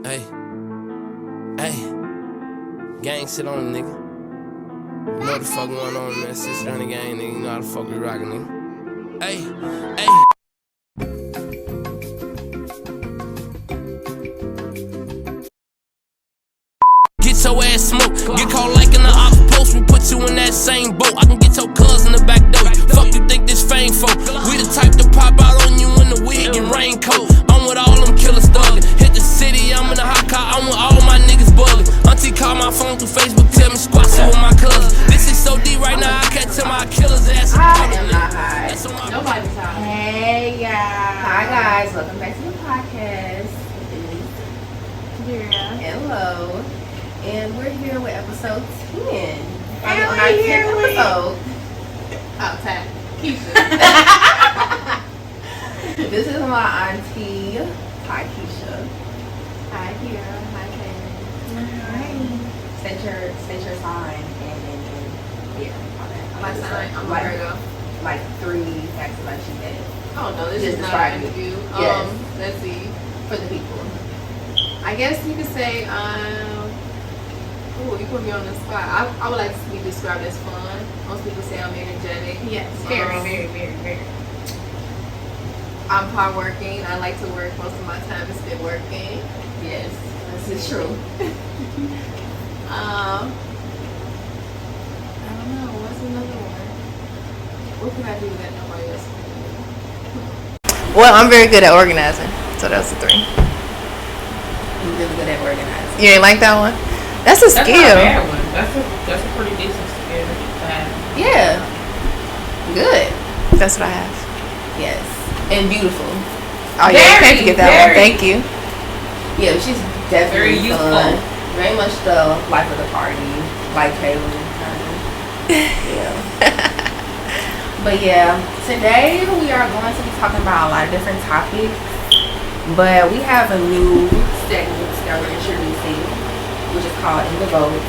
Hey, hey, gang shit on the nigga. You know what the fuck going on, man? Sister on the gang, nigga. You know how the fuck we rockin', nigga. Hey, hey. Get your ass smoked. Get caught like in the ox post. We put you in that same boat. I can get your cousin in the back door. Fuck you think this fame for? We the type to pop out on you in the wig and raincoat. I'm with all them killers thuggin'. Hit the city, I'm in a hot car. I'm with all my niggas buggin'. Auntie call my phone through Facebook, tell me squash it with my cousins. This is so deep right now, I can't tell my killers ass. I am not high. Nobody's high. Hey guys. Hi guys, welcome back to the podcast. Drea. Hello. And we're here with episode 10. And on we're our here 10th with- episode. Outside. Keisha. This is my auntie. Hi Keisha. Hi, Kira. Hi, Kaylin. State your sign and yeah. My sign. I'm a like, Virgo. like 3 facts about you that Oh no, this Just is not describe an you. interview. Yes. Let's see. for the people. I guess you could say, ooh, you put me on the spot. I would like to be described as fun. Most people say I'm energetic. Yes, very. I'm hardworking. I like to work. Most of my time is spent working. Yes, this is true. I don't know. What's another one? What can I do that nobody else can Well, I'm very good at organizing. So that's the 3. I'm really good at organizing. You ain't like that one? That's a That's skill. not a bad one. That's a pretty decent skill to have. Yeah. Good. That's what I have. Yes. And beautiful. Oh yeah, Very, can't forget that one. very. Thank you. Yeah, she's definitely Very fun. youthful. Very much the life of the party. Like Kaylin. Yeah. But yeah, today we are going to be talking about a lot of different topics. But we have a new segment that we're introducing, which is called In the Vote.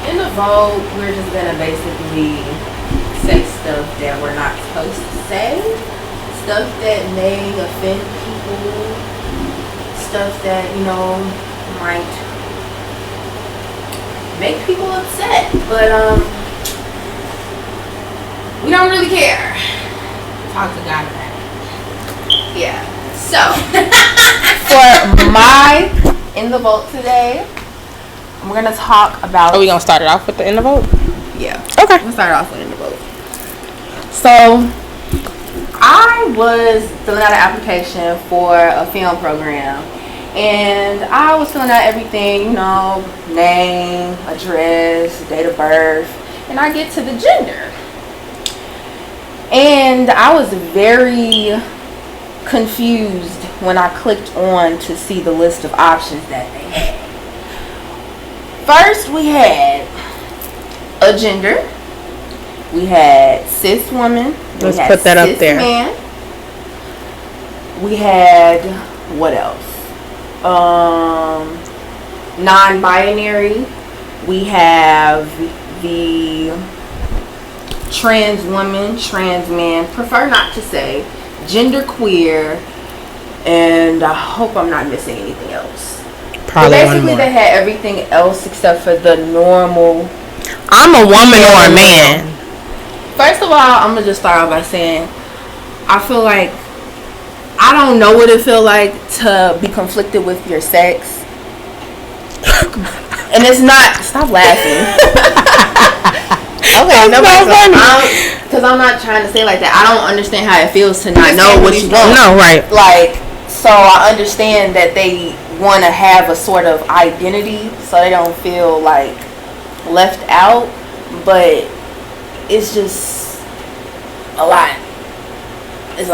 In the Vote, we're just gonna basically say stuff that we're not supposed to say, stuff that may offend people, stuff that, you know, might make people upset. But we don't really care. Talk to God about it. Yeah. So, for my In the Vote today, we're gonna talk about. Are we gonna start it off with the end of vote? Yeah. Okay. We'll start off with In the Vote. So, I was filling out an application for a film program, and I was filling out everything, you know, name, address, date of birth, and I get to the gender. And I was very confused when I clicked on to see the list of options that they had. First, we had a gender. We had cis woman. Let's we had put that up cis there. Man. We had what else? Non-binary. We have the trans woman, trans man. Prefer not to say gender queer, and I hope I'm not missing anything else. Probably But one basically, more. they had everything else except for the normal. I'm a woman or a man. First of all, I'm gonna just start off by saying I feel like I don't know what it feels like to be conflicted with your sex, and it's not. Stop laughing. Okay, That's so funny. Because I'm not trying to say like that. I don't understand how it feels to not know what you want. No, right. Like, so I understand that they want to have a sort of identity so they don't feel like left out, but it's just a lot. It's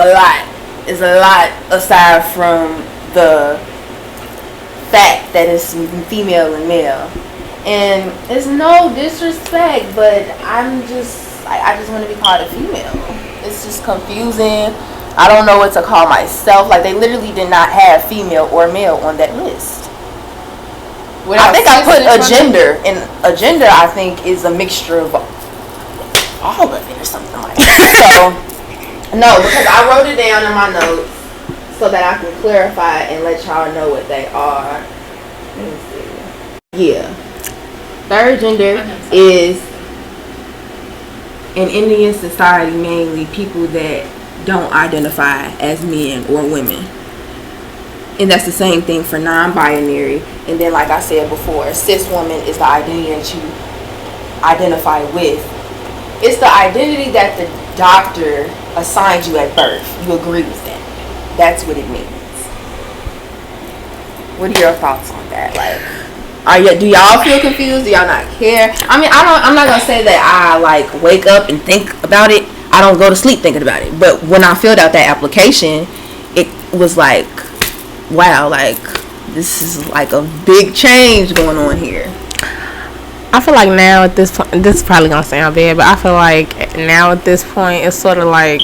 a lot aside from the fact that it's female and male. And it's no disrespect, but I just want to be called a female. It's just confusing. I don't know what to call myself. Like, they literally did not have female or male on that list. I think I put a gender, and a gender I think is a mixture of all of it or something like that. So, no, because I wrote it down in my notes so that I can clarify and let y'all know what they are. Yeah. Third gender is in Indian society mainly people that don't identify as men or women. And that's the same thing for non-binary. And then, like I said before, cis woman is the identity that you identify with. It's the identity that the doctor assigned you at birth. You agree with that. That's what it means. What are your thoughts on that? Like, do y'all feel confused? Do y'all not care? I mean, I'm not gonna say that I like wake up and think about it. I don't go to sleep thinking about it. But when I filled out that application, it was like, wow, like this is like a big change going on here. I feel like now at this point, this is probably gonna sound bad, but I feel like now at this point, it's sort of like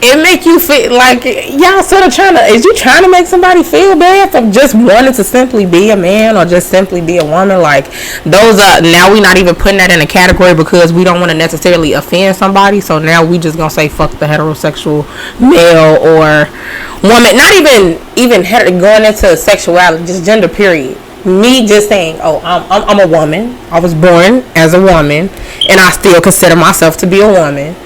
it make you feel like y'all sort of is you trying to make somebody feel bad for just wanting to simply be a man or just simply be a woman? Like those are, now we not even putting that in a category because we don't want to necessarily offend somebody, so now we just gonna say fuck the heterosexual male or woman, not even going into sexuality, just gender period. Me just saying, oh, I'm a woman, I was born as a woman and I still consider myself to be a woman.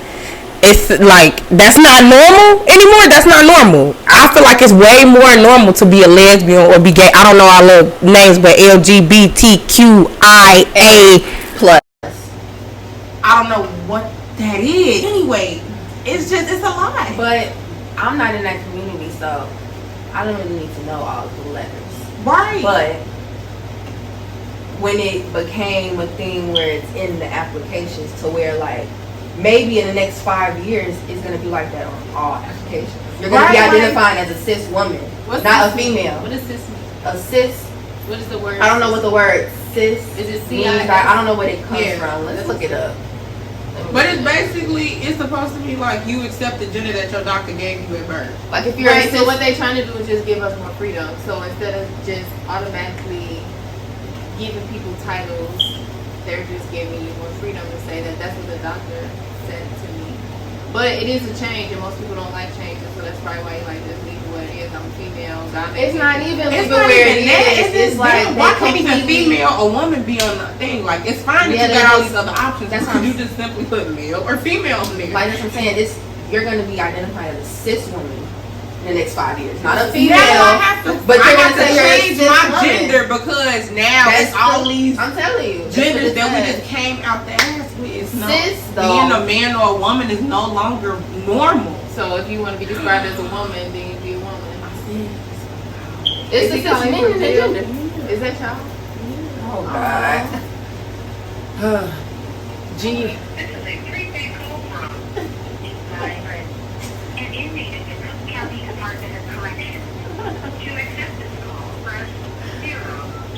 It's like, that's not normal anymore. That's not normal. I feel like it's way more normal to be a lesbian or be gay. I don't know all the names, but LGBTQIA plus. I don't know what that is. Anyway, it's a lie. But I'm not in that community, so I don't really need to know all the letters. Right. But when it became a thing where it's in the applications to where like maybe in the next 5 years it's gonna be like that on all applications. You're gonna be identifying as a cis woman, not a female. What does cis mean? A cis. What is the word? I don't know what the word cis Is it means. CIS? I don't know where it comes from. Let's look it up. But it's basically, it's supposed to be like you accept the gender that your doctor gave you at birth. Like if you're Right, a cis, so what they're trying to do is just give us more freedom. So instead of just automatically giving people titles, they're just giving you more freedom to say that that's what the doctor said to me. But it is a change, and most people don't like changes, so that's probably why you like just leave it what it is. I'm a female. it's not even It's legal not where even it that. is. It's like why they can't even completely- female or woman be on the thing? Like it's fine Yeah, that you got all they these other options. that's That's what you just simply put male or female in there. Like that's what I'm saying. You're gonna be identified as a cis woman in the next 5 years, not a female. Now I have to, but I you're have gonna to say you're a change cis my woman. gender because now That's it's all these I'm telling you, that's genders what it that we says. just came out the ass with. It's no, Cis, though. being a man or a woman is no longer normal. So if you want to be described as a woman, then you be a woman. It's a cis men in the gender. Is that y'all? Oh God. Gee. This is a prepaid call from an inmate at the Cook County Department of Corrections. To accept this call, press 0.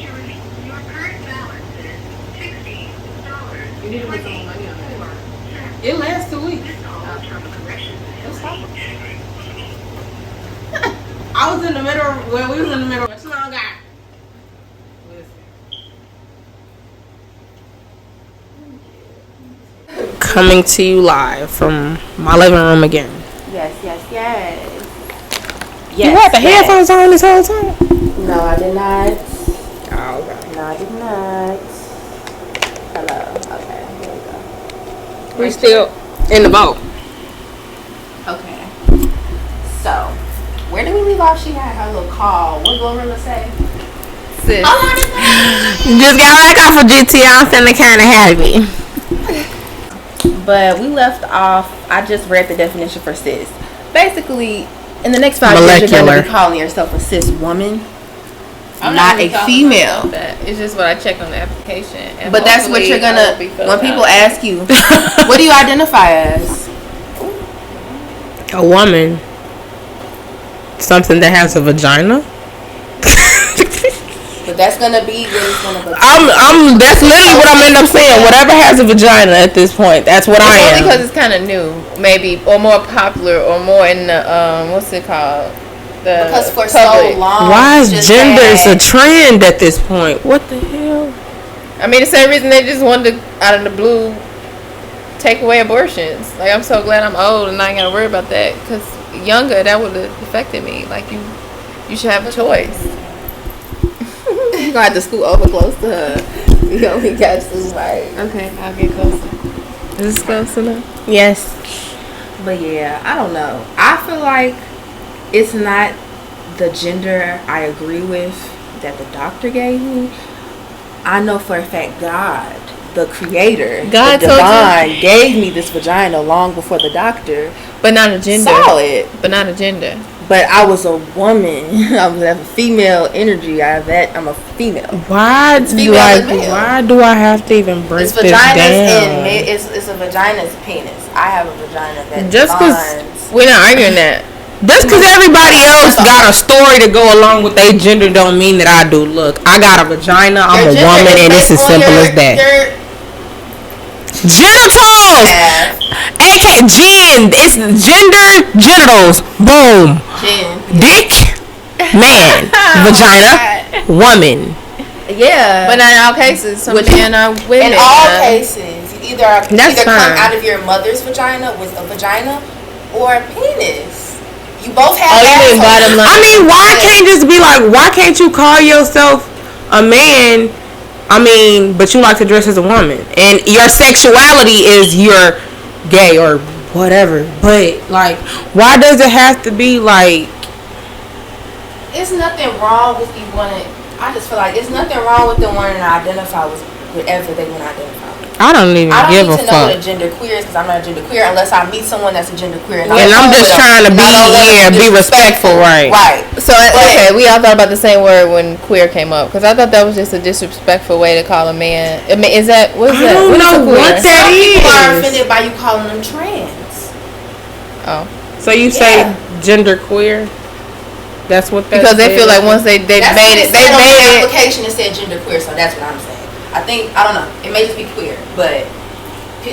To release your current balance is $60. You need to put some more money on that. It lasts 2 weeks. This call is from a corrections facility. I was in the middle. Well, we was in the middle. What's wrong, guy? Coming to you live from my living room again. Yes. You had the headphones on this whole time? No, I did not. Oh, okay. No, I did not. Hello. Okay, here we go. We still in the boat. Okay. So, where did we leave off? She had her little call. What Glorilla say? Sis. Just got back off of GT. I'm feeling kind of happy. But we left off. I just read the definition for cis. Basically, in the next 5 years, you're going to Molecular. be calling yourself a cis woman, I'm not even a calling female. myself that. It's just what I checked on the application. And But that's what you're hopefully gonna. I will be filled When people out. ask you, what do you identify as? A woman. Something that has a vagina. But that's gonna be what it's gonna go. That's literally what I'm end up saying. Whatever has a vagina at this point, that's what I It's only am. because it's kind of new, maybe, or more popular, or more in the what's it called? The Because for public. so long, Why it's is just gender had- a trend at this point? What the hell? I mean, the same reason they just wanted to, out of the blue, take away abortions. Like, I'm so glad I'm old and I ain't gotta worry about that. Because younger, that would have affected me. Like, you You should have a choice. You gonna have to scoot over close to her. You only got 2 bites. Okay, I'll get closer. Is this close enough? Yes. But yeah, I don't know. I feel like it's not the gender I agree with that the doctor gave me. I know for a fact God, the creator, God the told divine, gave me this vagina long before the doctor But not a gender. saw it. But not a gender. But I was a woman. I was have a female energy. I'm a female. Why It's do female and male. why do I have to even break It's this vaginas down? and it's a vagina's penis. I have a vagina that Just 'cause- defines. We're not arguing that. Just because everybody else got a story to go along with their gender don't mean that I do. Look, I got a vagina, I'm Your a gender woman, is and it's based as on simple as that. your Genitals! ass. AK, it's gender, genitals, boom. Gin. Dick, man, vagina, woman. Yeah. But not in all cases. Some Which- men are women. in all cases, you either That's come fine. out of your mother's vagina with a vagina or a penis. You both have. Oh, you mean assholes. bottom line? I mean, why can't just be like, why can't you call yourself a man? I mean, but you like to dress as a woman, and your sexuality is you're gay or whatever. But like, why does it have to be like? It's nothing wrong with you wanting. I just feel like it's nothing wrong with them wanting to identify with whatever they want to identify with. I don't even I don't give need a to know what a fuck. gender queer is because I'm not a gender queer unless I meet someone that's a gender queer. And I'm just trying to be respectful, right? Right. So, okay, we all thought about the same word when queer came up. Because I thought that was just a disrespectful way to call a man. I mean, is that, what is I that? don't What is know a queer? what that Some people are is. offended by you calling them trans. Oh. So you say Yeah. gender queer? That's what that Because they feel like once they That's made what it, they said on the made it. application it said gender queer, so that's what I'm saying. I think I don't know. It may just be queer, but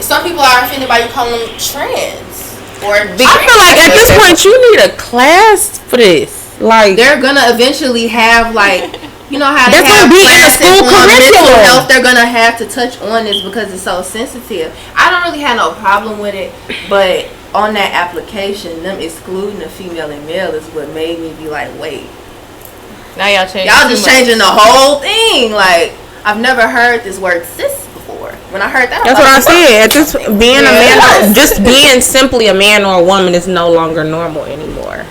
some people are offended by you calling them trans or. I feel like at this point you need a class for this. Like they're gonna eventually have like. You know how they That's have gonna be in the classes school on mental curriculum. health. They're gonna have to touch on this because it's so sensitive. I don't really have no problem with it, but on that application, them excluding the female and male is what made me be like, wait, Now y'all changing. y'all just changing the whole thing. Like I've never heard this word cis before. When I heard that, that's what I said. Just being a man, just being simply a man or a woman is no longer normal anymore.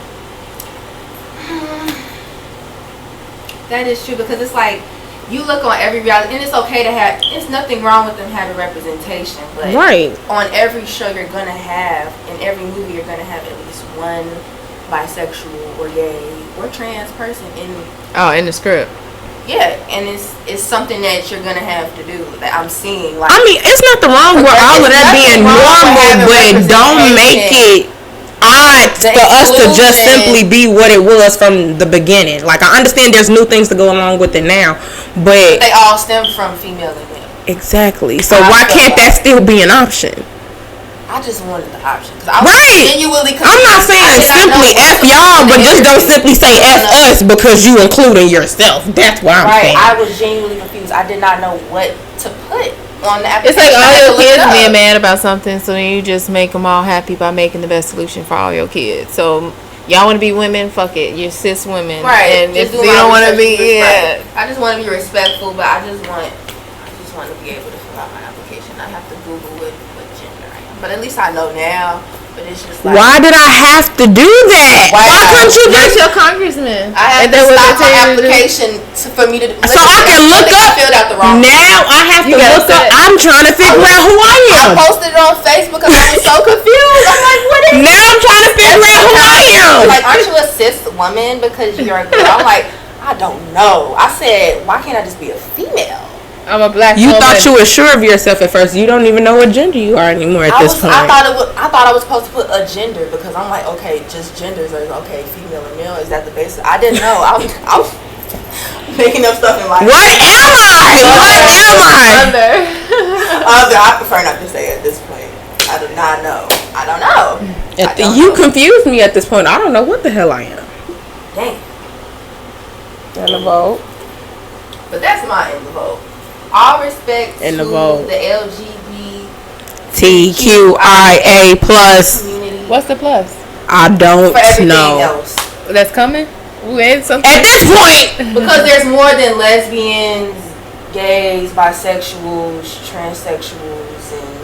That is true because it's like you look on every reality, and it's okay to have. It's nothing wrong with them having representation, but Right. on every show you're gonna have, in every movie you're gonna have at least one bisexual or gay or trans person in. Oh, in the script. Yeah, and it's something that you're gonna have to do. That I'm seeing. Like I mean, it's nothing wrong with all of that being normal, but don't make it odd for us to just simply be what it was from the beginning. Like I understand there's new things to go along with it now, but they all stem from female and male. exactly. So why can't that still be an option? I just wanted the option because I was Right. genuinely. I'm not saying simply F y'all, but just don't simply say F us because you including yourself. That's what I'm Right, saying. I was genuinely confused. I did not know what to put on the application. It's like I all had to your look it kids up. being mad about something, so then you just make them all happy by making the best solution for all your kids. So y'all want to be women? Fuck it, you're cis women. Right. And just if do you my don't want to research be, and yeah. respect. I just want to be respectful, but I just want to be able to fill out my application. I have to Google what gender I am, but at least I know now. But it's just like Why did I have to do that? Why Why couldn't you That's just your congressman. I have And to that what stop they my tell you to do? application for me to. so I can look I up? filled out the wrong. Now I have to You gotta look up. say- I'm trying to figure out who I I am. posted it on Facebook because I was so confused. I'm like, what is Now I'm trying to figure out who I am. Like, aren't you a cis woman because you're a girl? I'm like, I don't know. I said, why can't I just be a female? I'm a black You woman. thought you were sure of yourself at first. You don't even know what gender you are anymore at this point. I thought I was supposed to put a gender because I'm like, okay, just genders are okay, female and male. Is that the basis? I didn't know. I was making up stuff in my What am I? What am I? I prefer not to say at this point. I do not know. I don't know. You confused me at this point. I don't know what the hell I am. Dang. In the vote. But that's my in the vote. All respect In the to vote. the LGBT TQIA plus. community. What's the plus? I don't For everything know. else. That's coming? At this point, Because there's more than lesbians, gays, bisexuals, transsexuals, and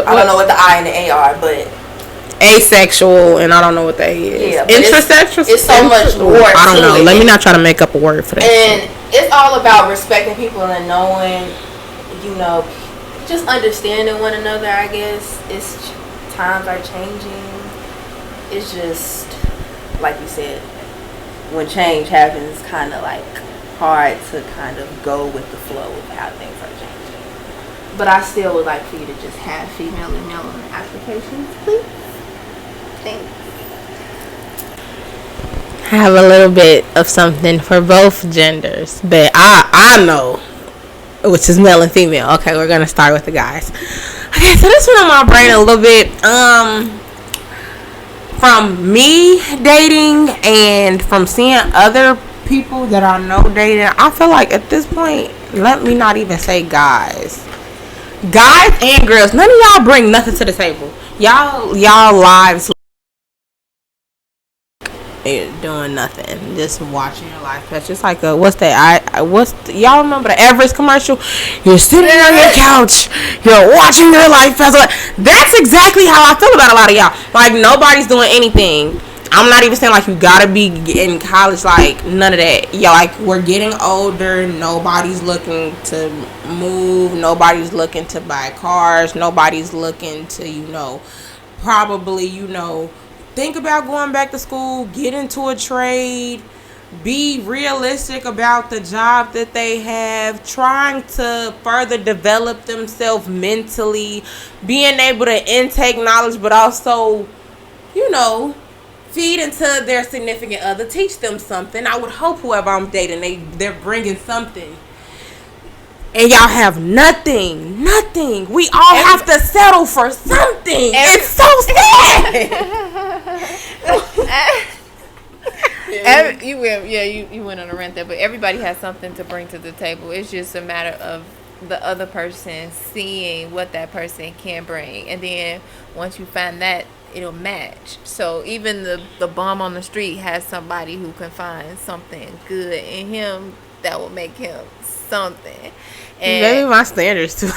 I don't know what the I and the A are, but asexual, and I don't know what that is. Yeah, but intrasexual. it's so much more. I don't know. to it. Let me not try to make up a word for that. And it's all about respecting people and knowing, just understanding one another. I guess times are changing. It's just like you said, when change happens, kind of like hard to kind of go with the flow of how things are changing. But I still would like for you to just have female and male on the applications, please. Thanks. Have a little bit of something for both genders, but I know, which is male and female. Okay, we're gonna start with the guys. Okay, so this one on my brain a little bit. From me dating and from seeing other people that I know dating, I feel like at this point, let me not even say guys and girls, none of y'all bring nothing to the table. Y'all lives doing nothing, just watching your life. That's just like y'all remember the Everest commercial? You're sitting on your couch, you're watching your life pass away. That's exactly how I feel about a lot of y'all. Like, nobody's doing anything. I'm not even saying like you gotta be in college, like none of that. Yeah, like, we're getting older. Nobody's looking to move. Nobody's looking to buy cars. Nobody's looking to, probably, think about going back to school, get into a trade, be realistic about the job that they have, trying to further develop themselves mentally, being able to intake knowledge, but also, feed into their significant other, teach them something. I would hope whoever I'm dating, they're bringing something. And y'all have nothing. We all have to settle for something. It's so sad. You went on a rant there, but everybody has something to bring to the table. It's just a matter of the other person seeing what that person can bring, and then once you find that, it'll match. So even the bum on the street has somebody who can find something good in him that will make him something. And maybe my standards too.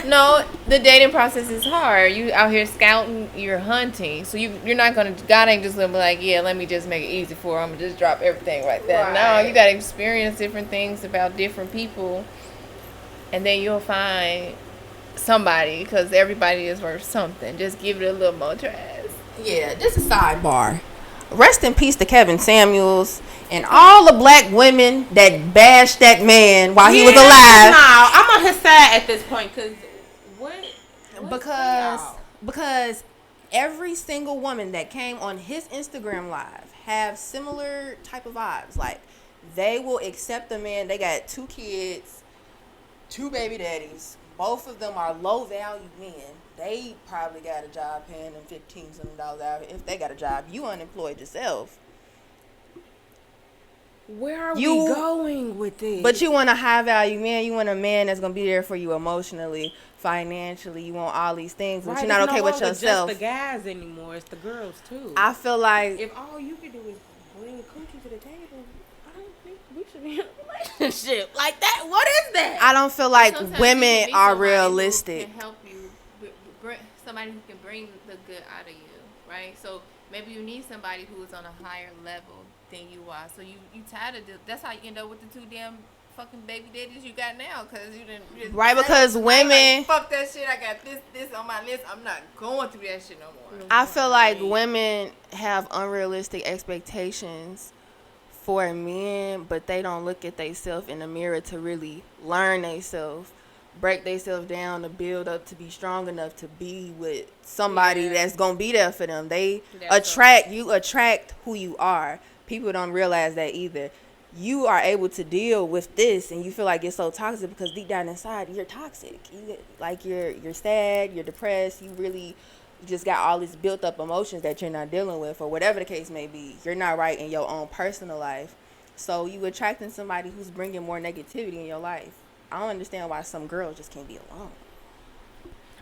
no, the dating process is hard. You out here scouting, you're hunting. So you're not gonna, God ain't just gonna be like, yeah, let me just make it easy for him and just drop everything right there. Right. No, you gotta experience different things about different people, and then you'll find somebody, because everybody is worth something. Just give it a little more tries. Yeah, just a sidebar. Rest in peace to Kevin Samuels and all the black women that bashed that man while he was alive. No, I'm on his side at this point, because every single woman that came on his Instagram live have similar type of vibes. Like, they will accept the man. They got 2 kids, 2 baby daddies. Both of them are low value men. They probably got a job paying them $15 something an hour. If they got a job, you unemployed yourself. Where are we going with this? But you want a high value man. You want a man that's gonna be there for you emotionally, financially. You want all these things, but you're not okay with yourself. It's just the guys anymore. It's the girls too. I feel like if all you can do is bring coochie to the table, I don't think we should be in a relationship like that. What is that? I don't feel like sometimes women are realistic. Who can help you, somebody who can bring the good out of you, right? So maybe you need somebody who is on a higher level than you are. So you tired of this. That's how you end up with the 2 damn fucking baby daddies you got now, because you didn't. Right, because women. Like, fuck that shit. I got this on my list. I'm not going through that shit no more. I feel like women have unrealistic expectations for men, but they don't look at themselves in the mirror to really learn themselves, break themselves down to build up to be strong enough to be with somebody that's gonna be there for them. They attract who you are. People don't realize that either. You are able to deal with this, and you feel like you're so toxic because deep down inside you're toxic. You're sad, you're depressed. You really just got all these built up emotions that you're not dealing with, or whatever the case may be. You're not right in your own personal life, so you attracting somebody who's bringing more negativity in your life. I don't understand why some girls just can't be alone.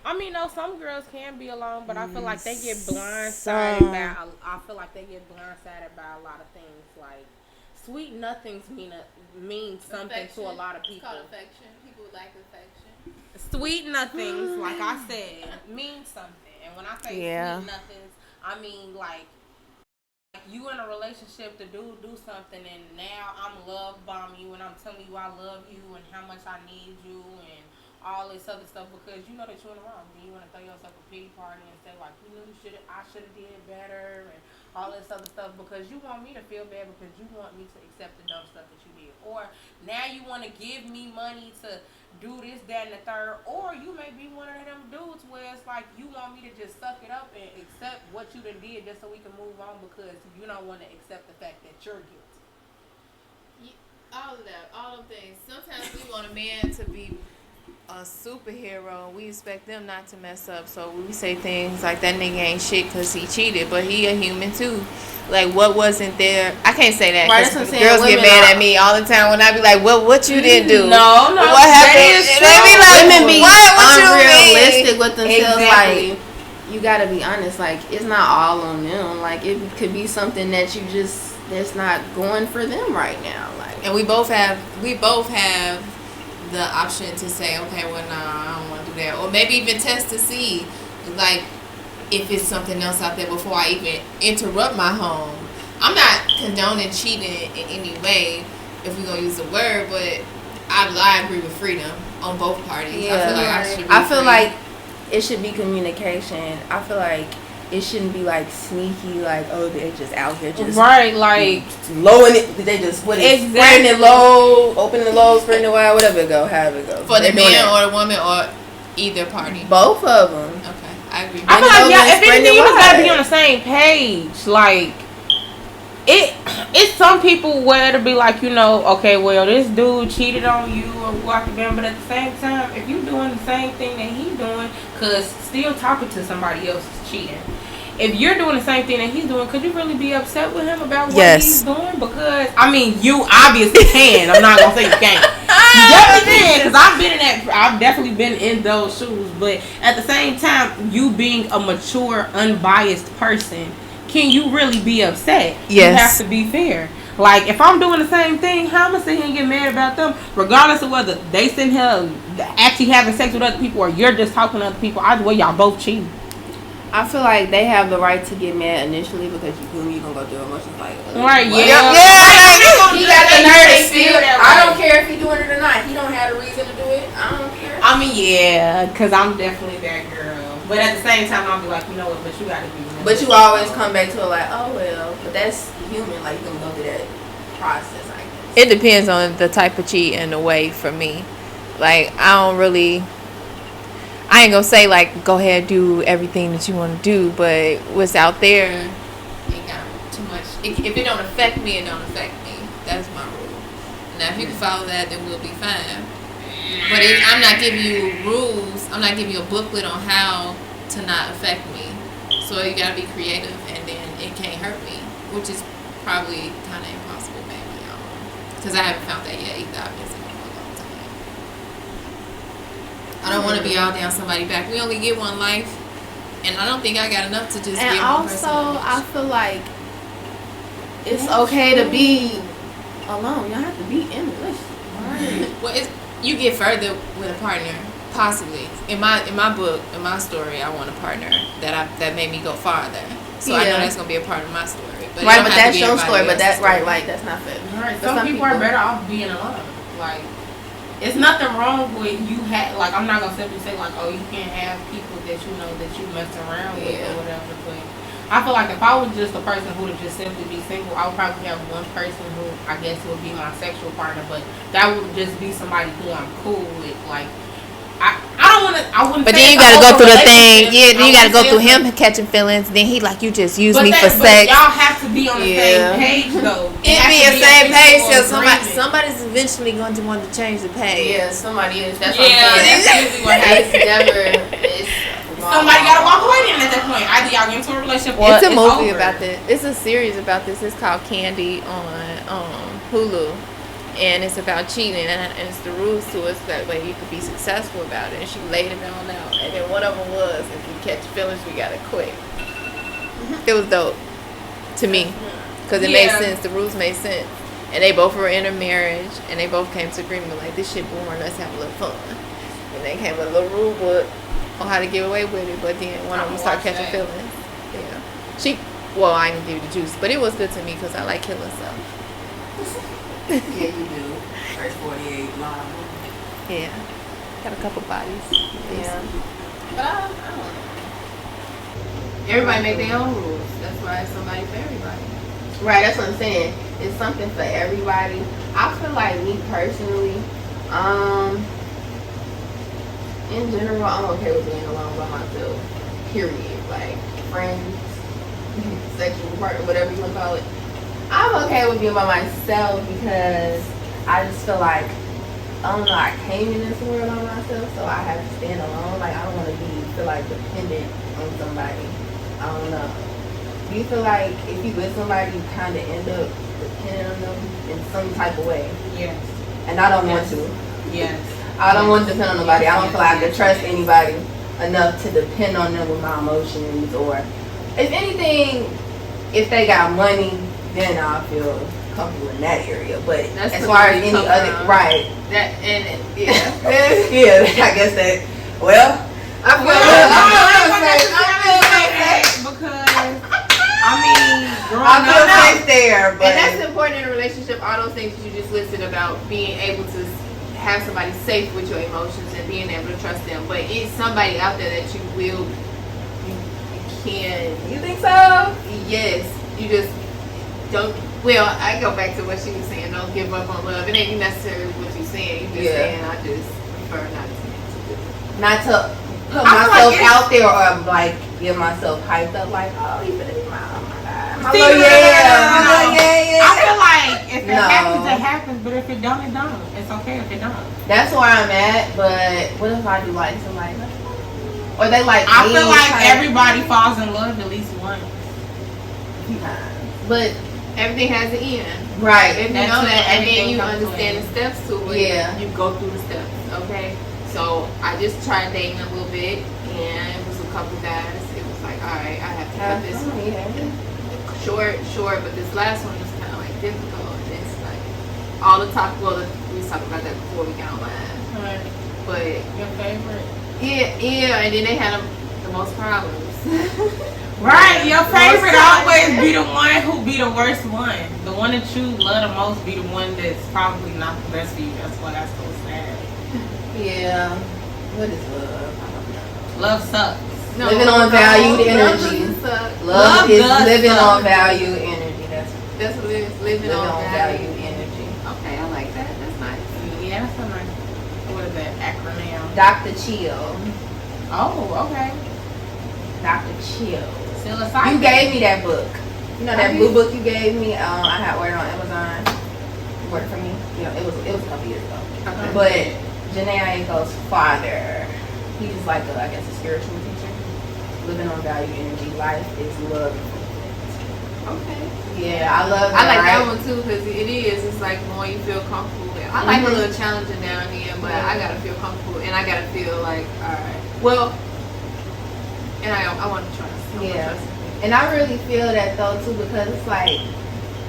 I mean, no, some girls can be alone, but I feel like they get blindsided by. I feel like they get blindsided by a lot of things. Like sweet nothings mean something to a lot of It's people. called affection. People lack affection. Sweet nothings, like I said, mean something. And when I say Yeah. sweet nothings, I mean like you in a relationship to do something, and now I'm love bombing you, and I'm telling you I love you and how much I need you and all this other stuff because you know that you're in the wrong. Then you want to throw yourself a pity party and say like, you know, I should have did better and all this other stuff because you want me to feel bad because you want me to accept the dumb stuff that you did. Or now you want to give me money to do this, that, and the third. Or you may be one of them dudes where it's like you want me to just suck it up and accept what you done did just so we can move on because you don't want to accept the fact that you're guilty. All of that, all of things. Sometimes we want a man to be a superhero and we expect them not to mess up, so we say things like that nigga ain't shit because he cheated, but he a human too. Like what wasn't there? I can't say that Right, because that's what I'm saying. girls get Women mad are- at me all the time when I be like, what you didn't do? No, What happened? that is And they be true. like, Women be what you unrealistic mean? with themselves. Exactly. Like, you gotta be honest. Like, it's not all on them. Like, it could be something that you just that's not going for them right now. Like, And we both have the option to say, okay, well, nah, I don't want to do that, or maybe even test to see, like, if it's something else out there before I even interrupt my home. I'm not condoning cheating in any way, if we're gonna use the word, but I agree with freedom on both parties. I feel like it should be communication. I feel like it shouldn't be like sneaky, like, oh, they're just out here just Right, like lowing it. They just spreading it low, opening the low, spreading it wide, whatever it go, however it go. for the man or the woman or either party. Both of them. Okay, I agree. I feel like if spreading anything, it you just gotta wide. be on the same page. Like it's some people where it'll be like, you know, okay, well, this dude cheated on you or walking down, but at the same time, if you doing the same thing that he's doing, cause still talking to somebody else is cheating. If you're doing the same thing that he's doing, could you really be upset with him about what he's doing? Because I mean, you obviously can. I'm not gonna say you can't. You definitely can, because I've definitely been in those shoes. But at the same time, you being a mature, unbiased person, can you really be upset? Yes. You have to be fair. Like, if I'm doing the same thing, how am I sit here and get mad about them? Regardless of whether they sitting here actually having sex with other people or you're just talking to other people, either way, y'all both cheating. I feel like they have the right to get mad initially because you feel me, you gonna go through emotions like, Right, what? yeah. He got the nerve to feel that. I don't care if he doing it or not. He don't have a reason to do it. I don't care. I mean, yeah, because I'm definitely that girl. But at the same time, I'll be like, you know what, but you got to be real. But you always come back to it like, oh well, but that's human. Like, you gonna go through that process, I guess. It depends on the type of cheat and the way for me. Like, I ain't gonna say like go ahead do everything that you want to do, but what's out there ain't got too much. If it don't affect me, it don't affect me. That's my rule. Now if you can follow that, then we'll be fine. But I'm not giving you rules. I'm not giving you a booklet on how to not affect me. So you gotta be creative, and then it can't hurt me, which is probably kind of impossible, maybe. Because I haven't found that yet either. I've been single for a long time. I don't want to be all down somebody's back. We only get one life, and I don't think I got enough to just And give one person. also, I feel like it's okay to be alone. You don't have to be in a relationship. Well, you get further with a partner, possibly. In my book, in my story, I want a partner that made me go farther. So I know Yeah. that's gonna be a part of my story. But Right, but that's your story. But that's right, that's not fair. Right, But some people are better off being alone. Like, it's nothing wrong with you like, I'm not gonna simply say like, oh, you can't have people that you know that you mess around with or whatever. But I feel like if I was just a person who would just simply be single, I would probably have one person who I guess would be my sexual partner. But that would just be somebody who I'm cool with. Like, I wouldn't. But say then you it's gotta an go open through the relationship. thing. Yeah, then I you gotta go wouldn't through say it's him catching feelings. Then he like, you just use But me for but sex. y'all have to be on the Yeah. same page though. It has be to the same a page mutual till agreement. somebody's eventually going to want to change the page. Yeah, somebody is. That's Yeah, what I'm saying. that's usually what happens. It's never. It's Somebody gotta walk away then at that point. Either y'all get into a relationship or It's a movie over. about this. It's a series about this. It's called Candy on Hulu. and it's about cheating, and it's the rules to it, so that way you could be successful about it. And she laid it all out. And then one of them was, if you catch feelings, we gotta quit. It was dope to me, because it made sense. The rules made sense, and they both were in a marriage, and they both came to agreement like, this shit boring. Let's have a little fun. And they came with a little rule book on how to get away with it. But then one of them started catching feelings. Yeah, well, I didn't do the juice, but it was good to me because I like killing stuff. Yeah, you do. First 48 long. Yeah. Got a couple bodies. Yeah. But I don't know. Everybody make their own rules. That's why it's somebody for everybody. Right, that's what I'm saying. It's something for everybody. I feel like me personally, in general, I'm okay with being alone by myself. Period. Like friends, sexual partner, whatever you want to call it. I'm okay with being by myself because I just feel like, I don't know, I came in this world by myself, so I have to stand alone. Like, I don't want to feel like dependent on somebody. I don't know. Do you feel like if you with somebody, you kind of end up depending on them in some type of way? Yes. And I don't want to. Yes. I don't want to depend on nobody. I don't feel like I can trust anybody enough to depend on them with my emotions. Or, if anything, if they got money, then I'll feel comfortable in that area. But That's as far as any other, right? That and yeah. Yeah, I guess that. Well, I feel safe there, but and that's important in a relationship. All those things that you just listed about being able to have somebody safe with your emotions and being able to trust them. But it's somebody out there that you can. You think so? Yes, you just don't. Well, I go back to what she was saying. Don't give up on love. It ain't necessarily what you're saying. You just saying I just prefer not to put myself out there or like get myself hyped up. Like, oh, you better be my God. I feel like if it happens, it happens. But if it don't, it don't. It's okay if it don't. That's where I'm at. But what if I do like somebody? Or they like I feel like everybody falls in love at least once. But everything has an end. Right. If you know that, and then you understand the steps to it, you go through the steps, okay? So I just tried dating a little bit, and it was a couple guys. It was like, all right, I have to cut this short, but this last one was kind of like difficult. And it's like all the talk. Well, we was talking about that before we got online. Right. But your favorite? Yeah, and then they had the most problems. Right, your favorite always be the one who be the worst one. The one that you love the most be the one that's probably not the best for you. That's why that's so sad. Yeah. What is love? I don't know. Love sucks. No, living on valued energy. Love is living on valued energy. That's what it is. Living on valued energy. Okay, I like that. That's nice. Yeah, that's so nice. What is that acronym? Dr. Chill. Oh, okay. Dr. Chill. You gave me that book. You know that blue book you gave me? I had ordered on Amazon. It worked for me. You know, it was a couple years ago. Okay. But Janae Aiko's father, he's like I guess a spiritual teacher. Living on value energy. Life is love. Okay. Yeah, I love that. I like that one too because it is. It's like more you feel comfortable with. I like a little challenging now and then, but I gotta feel comfortable and I gotta feel like, all right. Well, and I want to trust. And I really feel that though too because it's like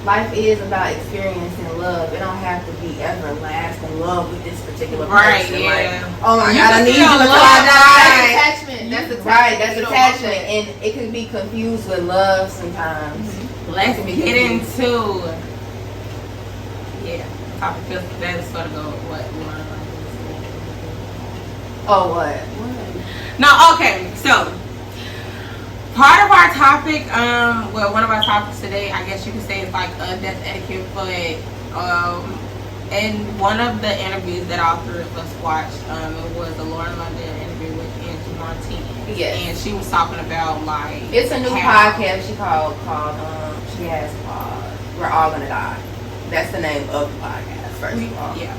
life is about experiencing love. It don't have to be everlasting love with this particular person. Right, yeah. Like, oh my God, I need you until I die. That's attachment. That's attachment. And it can be confused with love sometimes. Let's get into topic because that's sort of go what what? No, okay, so part of our topic, one of our topics today, I guess you could say, is like death etiquette. But in one of the interviews that all three of us watched, it was a Lauren London interview with Angie Martinez. Yes. And she was talking about like it's a new podcast she called We're All Gonna Die. That's the name of the podcast. First of all, yeah,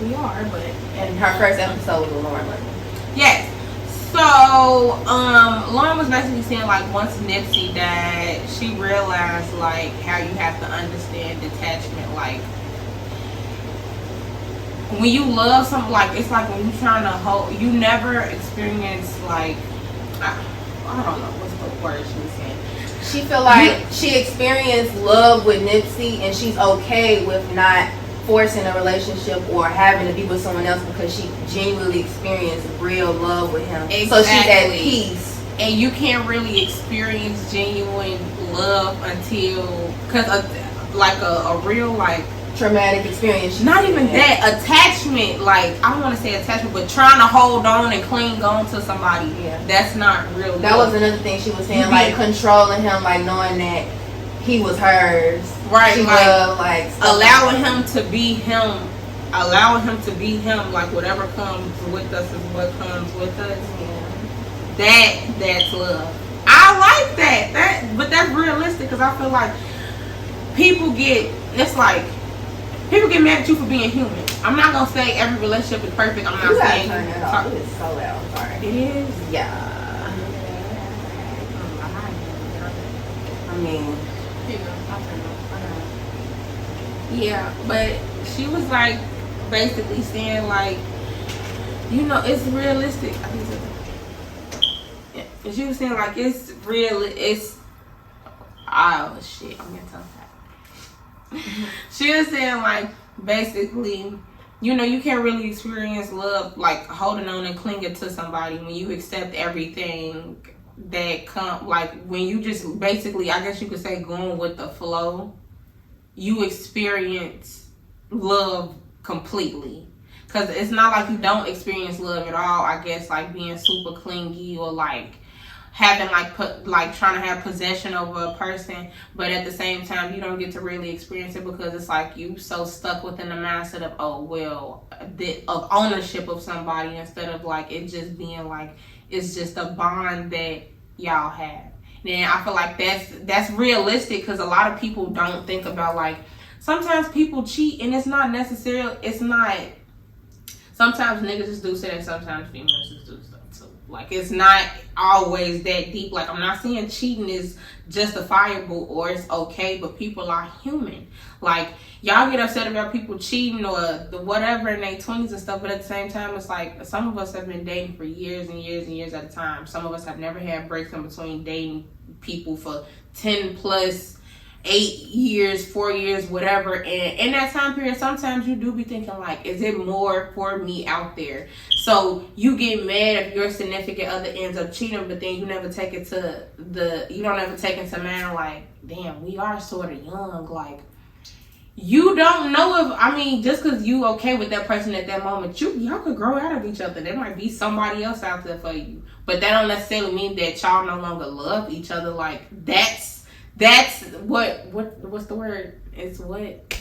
we are. But and her first episode was with Lauren London. Yes. So, Lauren was basically saying like once Nipsey died, she realized like how you have to understand detachment. Like when you love something, like it's like when you're trying to hold, you never experience like I don't know what's the word she was saying. She feel like she experienced love with Nipsey, and she's okay with not forcing a relationship or having to be with someone else because she genuinely experienced real love with him. Exactly. So she's at peace. And you can't really experience genuine love until, because like a real like Traumatic experience. not even that attachment, like I don't want to say attachment, but trying to hold on and cling on to somebody. Yeah. That's not real. That love. was another thing she was saying, like controlling him, like knowing that he was hers. Right, She like, loved, like allowing him to be him, like whatever comes with us is what comes with us. Yeah. That's love. I like that. But that's realistic, because I feel like people get mad at you for being human. I'm not gonna say every relationship is perfect. I'm not You gotta saying turn that off. It is so loud. I'm sorry. it is. Yeah. I mean, Yeah, but she was like basically saying like, you know, it's realistic. I think so. And she was saying like it's real. It's oh shit. I'm gonna tell that. She was saying like basically, you know, you can't really experience love like holding on and clinging to somebody when you accept everything that come, like when you just basically, I guess you could say, going with the flow. You experience love completely, because it's not like you don't experience love at all. I guess like being super clingy or like having like trying to have possession over a person, but at the same time you don't get to really experience it because it's like you so stuck within the mindset of of ownership of somebody, instead of like it just being like it's just a bond that y'all have. Then I feel like that's realistic, because a lot of people don't think about like sometimes people cheat, and it's not sometimes niggas just do say that, sometimes females just do stuff too. Like it's not always that deep. Like I'm not saying cheating is justifiable or it's okay, but people are human. Like y'all get upset about people cheating or the whatever in their 20s and stuff, but at the same time it's like some of us have been dating for years and years and years at a time. Some of us have never had breaks in between dating people for 10 plus 8 years, 4 years, whatever. And in that time period, sometimes you do be thinking like, is it more for me out there? So you get mad if your significant other ends up cheating, but then you never take it to you don't ever take into mind like, damn, we are sort of young. Like you don't know if, I mean, just because you okay with that person at that moment, y'all could grow out of each other. There might be somebody else out there for you. But that don't necessarily mean that y'all no longer love each other. Like that's what's the word? It's what?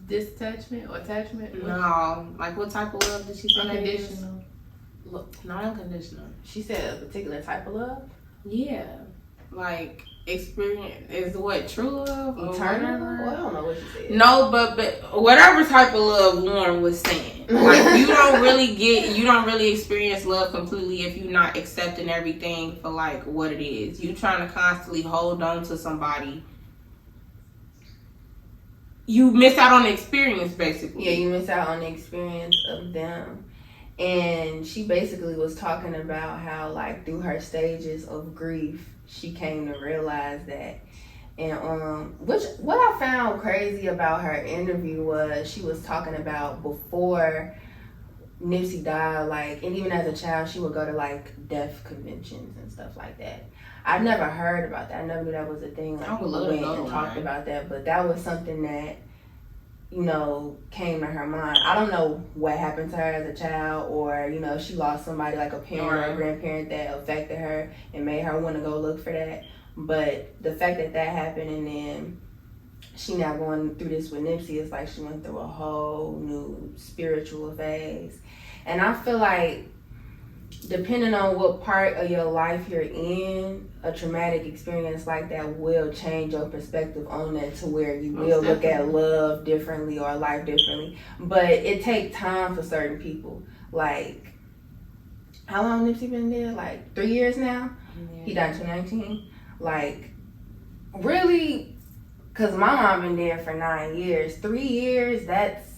Detachment or attachment? No, like what type of love did she say? Unconditional. Not unconditional. she said a particular type of love. Yeah, like experience is what, true love or Eternal? whatever? Well, I don't know what she said. No, but whatever type of love Lauren was saying, like you don't really experience love completely if you're not accepting everything for like what it is. You trying to constantly hold on to somebody, you miss out on the experience basically. Yeah, you miss out on the experience of them. And she basically was talking about how like through her stages of grief, she came to realize that. And what I found crazy about her interview was she was talking about before Nipsey died, like, and even as a child, she would go to like death conventions and stuff like that. I never heard about that. I never knew that was a thing. Like, I would people love to went know and talked that. about that, but that was something that, you know, came to her mind. I don't know what happened to her as a child, or, you know, she lost somebody like a parent or a grandparent that affected her and made her want to go look for that. But the fact that that happened, and then she now going through this with Nipsey, it's like she went through a whole new spiritual phase. And I feel like depending on what part of your life you're in, a traumatic experience like that will change your perspective on that to where you will look at love differently or life differently. But it takes time for certain people. Like, how long Nipsey been there? Like 3 years now? Yeah. He died in 2019. Like, really? Because my mom been there for 9 years. 3 years, that's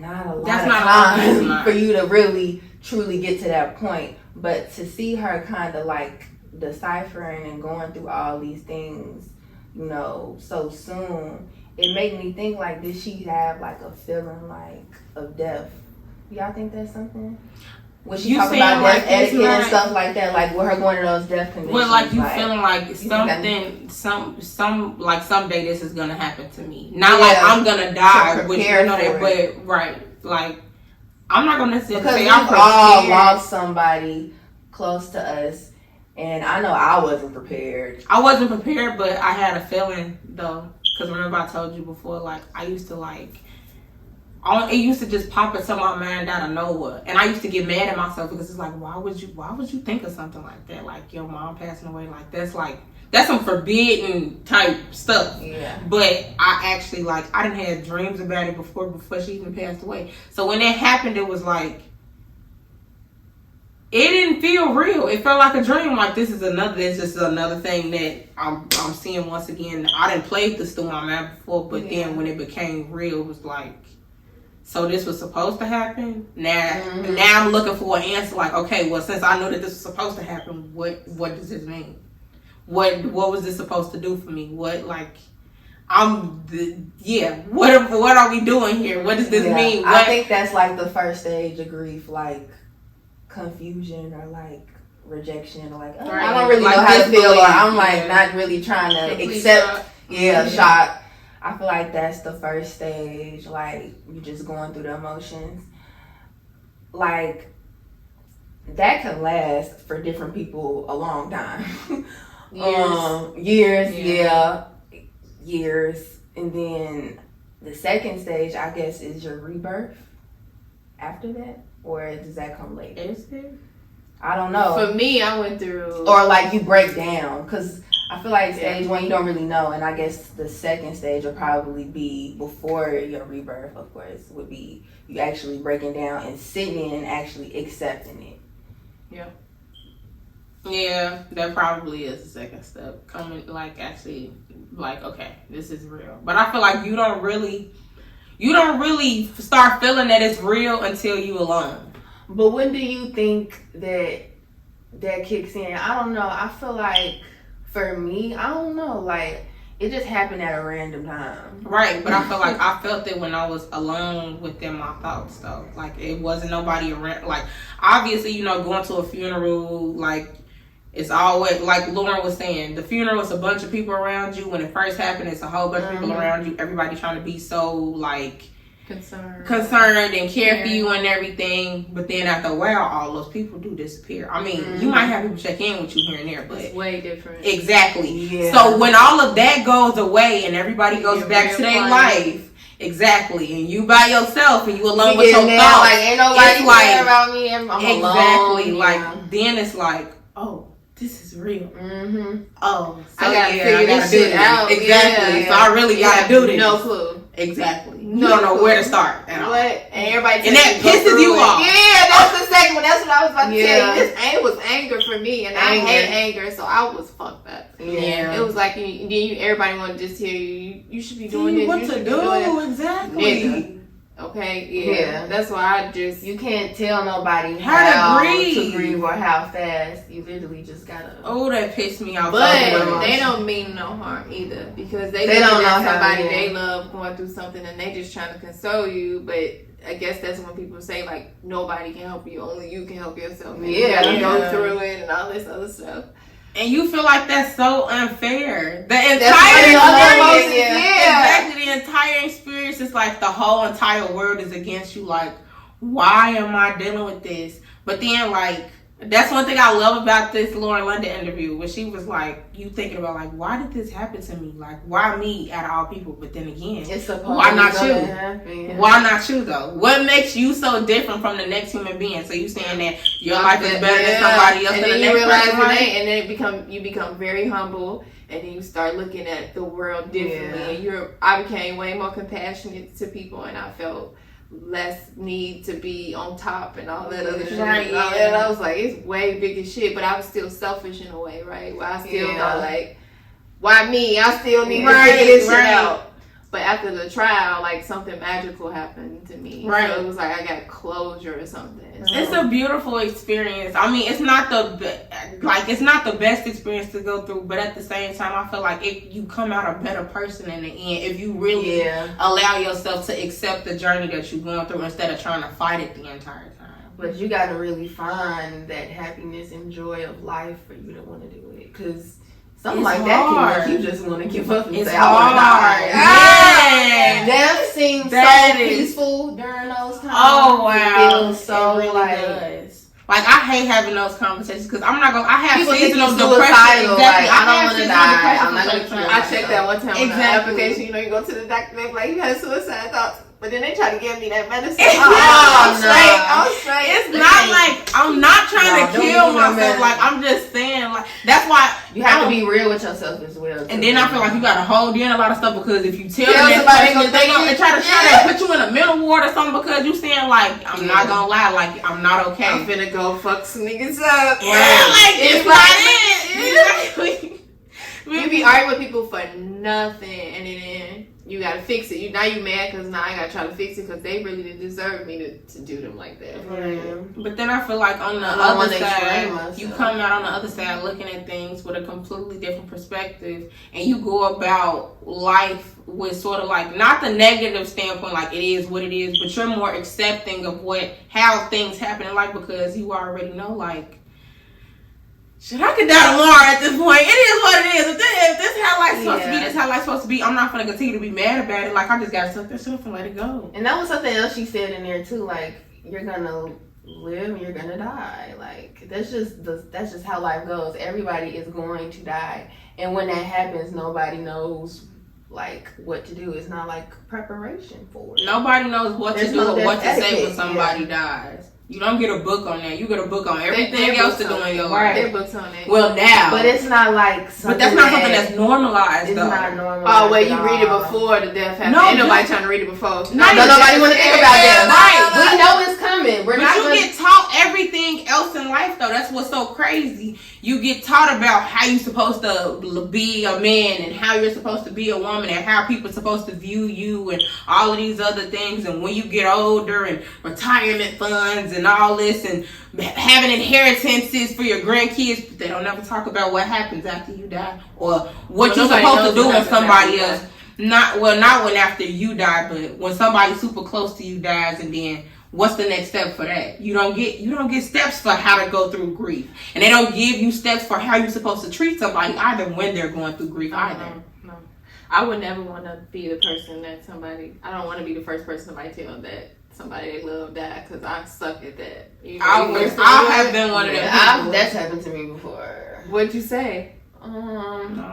not a lot That's of not a lot of time time. for you to really truly get to that point. But to see her kind of like deciphering and going through all these things, you know, so soon, it made me think like, did she have like a feeling like of death? Y'all think that's something? When she talk about like death etiquette and stuff like that, like with her going to those death conventions. Well, like you like, feeling like something, some like someday this is gonna happen to me. Not like I'm gonna die, which you know that, but right, like I'm not gonna necessarily say I'm prepared. All lost somebody close to us, and I know I wasn't prepared. I wasn't prepared, but I had a feeling though, because remember I told you before, like I used to like. It used to just pop into my mind out of nowhere, and I used to get mad at myself because it's like, why would you think of something like that? Like your mom passing away, like that's some forbidden type stuff. Yeah. But I actually I didn't have dreams about it before she even passed away. So when that happened, it was like it didn't feel real. It felt like a dream. Like this is just another thing that I'm seeing once again. I didn't play this through my mind before, but then when it became real, it was like. So this was supposed to happen. Now I'm looking for an answer. Like, okay, well, since I knew that this was supposed to happen, what does this mean? What was this supposed to do for me? What What are we doing here? What does this mean? I think that's like the first stage of grief, like confusion or like rejection, or like I don't really know how to feel, or I'm like not really trying to accept. Shock. I feel like that's the first stage, like you just going through the emotions. Like that can last for different people a long time. Years. And then the second stage, I guess, is your rebirth after that, or does that come later? Is it? I don't know. For me, I went through, or like you break down, because I feel like stage one you don't really know, and I guess the second stage will probably be before your rebirth. Of course, would be you actually breaking down and sitting in and actually accepting it. Yeah, that probably is the second step. Coming actually okay, this is real. But I feel like you don't really start feeling that it's real until you alone. But when do you think that kicks in? I don't know. I feel like for me, I don't know. Like it just happened at a random time. Right, but I feel like I felt it when I was alone within my thoughts though. Like it wasn't nobody around. Like obviously, going to a funeral, like it's always like Lauren was saying, the funeral is a bunch of people around you. When it first happened, it's a whole bunch of people around you. Everybody trying to be so concerned and care for you and everything. But then after a while, all those people do disappear. I mean, you might have people check in with you here and there, but it's way different. Exactly. Yeah. So when all of that goes away and everybody goes back to their life, exactly, and you by yourself and you alone with your thoughts, like ain't nobody care about me. I'm exactly alone, like then it's like, oh, this is real. Oh, so I gotta figure this shit out. Exactly. So I really gotta do this. No clue. Exactly. You don't know where to start at all. What? And everybody and that pisses you off. Yeah, that's the second one. That's what I was about to tell you. This was anger for me, and I hate anger, so I was fucked up. Yeah. It was like everybody wanted to just tell you should be doing this. What you to should do? Be doing Exactly. Nigga. Okay. Yeah. That's why you can't tell nobody how to grieve or how fast. You literally just gotta. Oh, that pissed me off. But they don't mean no harm either, because they don't know somebody they love going through something and they just trying to console you. But I guess that's when people say like nobody can help you, only you can help yourself. And you gotta go through it and all this other stuff. And you feel like that's so unfair. The entire the entire experience is like the whole entire world is against you. Like, why am I dealing with this? But then, like, that's one thing I love about this Lauren London interview, where she was like, you thinking about like, why did this happen to me? Like, why me out of all people? But then again, why not you? Why not you though? What makes you so different from the next human being? So you saying that your life is better than somebody else, and than then the you next realize person's life? And then you become very humble, and then you start looking at the world differently. And I became way more compassionate to people, and I felt less need to be on top and all that other shit. Right, and I was like, it's way bigger shit, but I was still selfish in a way, right? Where I still thought like, why me? I still need to figure this shit out. But after the trial, like something magical happened to me. Right. So it was like I got closure or something. It's a beautiful experience. I mean, it's not the best experience to go through, but at the same time, I feel like you come out a better person in the end if you really allow yourself to accept the journey that you're going through instead of trying to fight it the entire time. But you got to really find that happiness and joy of life for you to want to do it, because something It's like hard. that can make you just want to give up and It's say, I want to die. hard. Death seems That so is- peaceful during those times. Oh wow! It feels so it really like does. Like I hate having those conversations because I'm not gonna. I have people think seasonal you depression. suicidal. Exactly. Like, I don't have want to seasonal die. depression I'm not for gonna some kill time. I checked that one time on the Exactly. application. You know, you go to the doctor, they're like, you had suicide thoughts. But then they try to give me that medicine. It's I'm not- straight. I'm straight. It's not like I'm not trying No, to don't kill give me no myself. medicine. Like I'm just saying, like that's why you have to be real with yourself as well. And then I feel like you gotta hold in a lot of stuff because if you tell Yeah, the next somebody person, gonna they think gonna you- try to put you in a mental ward or something because you saying like I'm not gonna lie, like I'm not okay. I'm finna go fuck some niggas up. Yeah, like it's It's not like- it. You be arguing with people for nothing, and then you gotta fix it. Now you mad because now I gotta try to fix it because they really didn't deserve me to do them like that. But then I feel like on the I don't other wanna explain side, myself. you come out on the other side looking at things with a completely different perspective, and you go about life with sort of like not the negative standpoint, like it is what it is, but you're more accepting of how things happen in life because you already know like. Shit, I could die tomorrow at this point. It is what it is. If this is how life's supposed to be, this is how life's supposed to be. I'm not gonna continue to be mad about it. Like I just gotta suck that shit up and let it go. And that was something else she said in there too. Like, you're gonna live and you're gonna die. Like that's just how life goes. Everybody is going to die, and when that happens, nobody knows like what to do. It's not like preparation for it. Nobody knows what There's to do no or what to say etiquette, when somebody dies. You don't get a book on that. You get a book on everything Their else to books do on in your it. life. Their books on it. Well, now. But it's not like But that's not something that's normalized, it's though. not normal. Oh, well, you read it before the death happened. No, Ain't nobody just- trying to read it before. Don't nobody want to think about that. Right. We know it's coming. We're But not you gonna, get taught everything else in life, though. That's what's so crazy. You get taught about how you're supposed to be a man and how you're supposed to be a woman and how people are supposed to view you and all of these other things. And when you get older and retirement funds and all this and having inheritances for your grandkids, but they don't ever talk about what happens after you die or what you're nobody supposed knows to do what when happens somebody after you else. Not when after you die, but when somebody super close to you dies, and then what's the next step for that? You don't get steps for how to go through grief, and they don't give you steps for how you're supposed to treat somebody either when they're going through grief either. No. I would never want to be the person that somebody. I don't want to be the first person somebody tell that somebody they love died because I suck at that. You know, I have been one of them. people. That's happened to me before. What'd you say?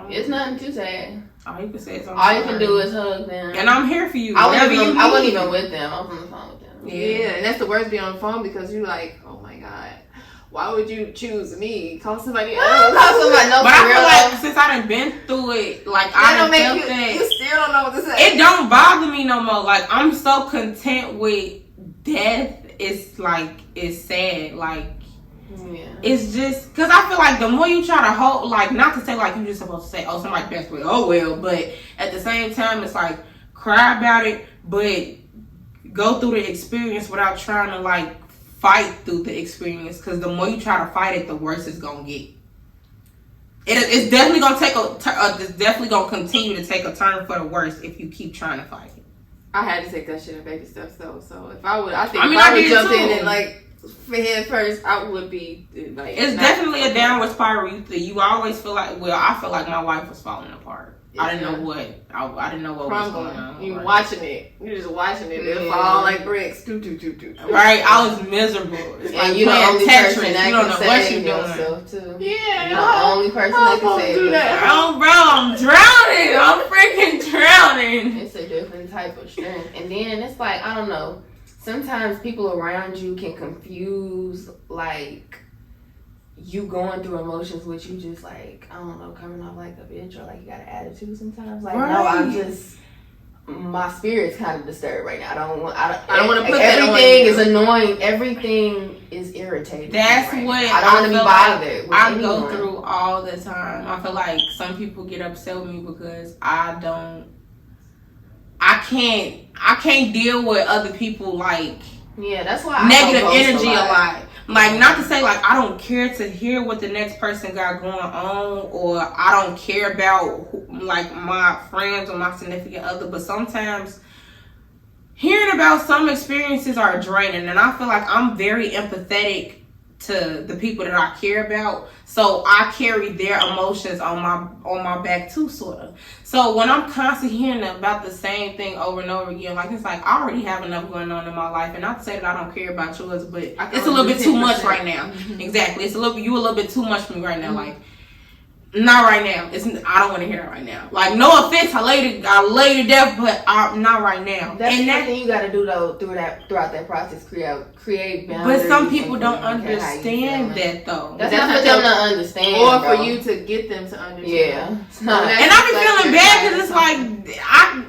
It's nothing too sad. All you can say is All you can do is hug them. and I'm here for you. I whatever wasn't you need. even with them. I was on the phone with them. Yeah, and that's the worst, being on the phone because you're like, oh my god, why would you choose me? Call somebody else. Call somebody, no, But for I real, feel though. like since I done been through it, like That I don't done make felt you. that. You still don't know what to say. It don't bother me no more. Like I'm so content with death. It's like it's sad. Like Yeah. it's just because I feel like the more you try to hold, like not to say like you just supposed to say, oh somebody passed away, oh well, but at the same time it's like cry about it, but go through the experience without trying to like fight through the experience. Because the more you try to fight it, the worse it's gonna get. It's definitely gonna take it's definitely gonna continue to take a turn for the worse if you keep trying to fight it. I had to take that shit in baby steps though. So if I would, I think I mean, if I I would did jump too. in and like for head first, I would be like. It's not- definitely a downward spiral. You always feel like, well, I feel like my life was falling apart. I didn't know what. I didn't know what was going on. Crumbling. You Right. watching it. You're just watching it. It Yeah. fall like bricks. Do. Right, I was miserable. It's like And you're the playing only Tetris. person that You don't can know what save you're doing. yourself too. Yeah. You're the only person that can save do that. Oh, bro, I'm drowning. I'm freaking drowning. It's a different type of strength. And then it's like, I don't know, sometimes people around you can confuse like you going through emotions with you just like, I don't know, coming off like a bitch or like you got an attitude sometimes. Like, no, I'm Right. just, my spirit's kind of disturbed right now. I don't want wanna put that on everything you. is annoying. Everything is irritating. That's right what now. I don't want to be feel like bothered with I anyone. go through all the time. I feel like some people get upset with me because I can't deal with other people like Yeah, that's why negative energy a lot. Like, not to say like I don't care to hear what the next person got going on, or I don't care about like my friends or my significant other, but sometimes hearing about some experiences are draining, and I feel like I'm very empathetic to the people that I care about, so I carry their emotions on my back too, sort of. So when I'm constantly hearing about the same thing over and over again, like, it's like I already have enough going on in my life, and not to say that I don't care about yours, but it's a little bit too much right now. Exactly, it's a little bit too much for me right now. Like, not right now. I don't want to hear it right now. Like, no offense, I lay to death, but not right now. That's something you got to do though throughout that process. Create boundaries. But some people don't understand that though. That's not for them to understand, or bro. for you to get them to understand. Yeah, it's not. And I be feeling bad because it's like I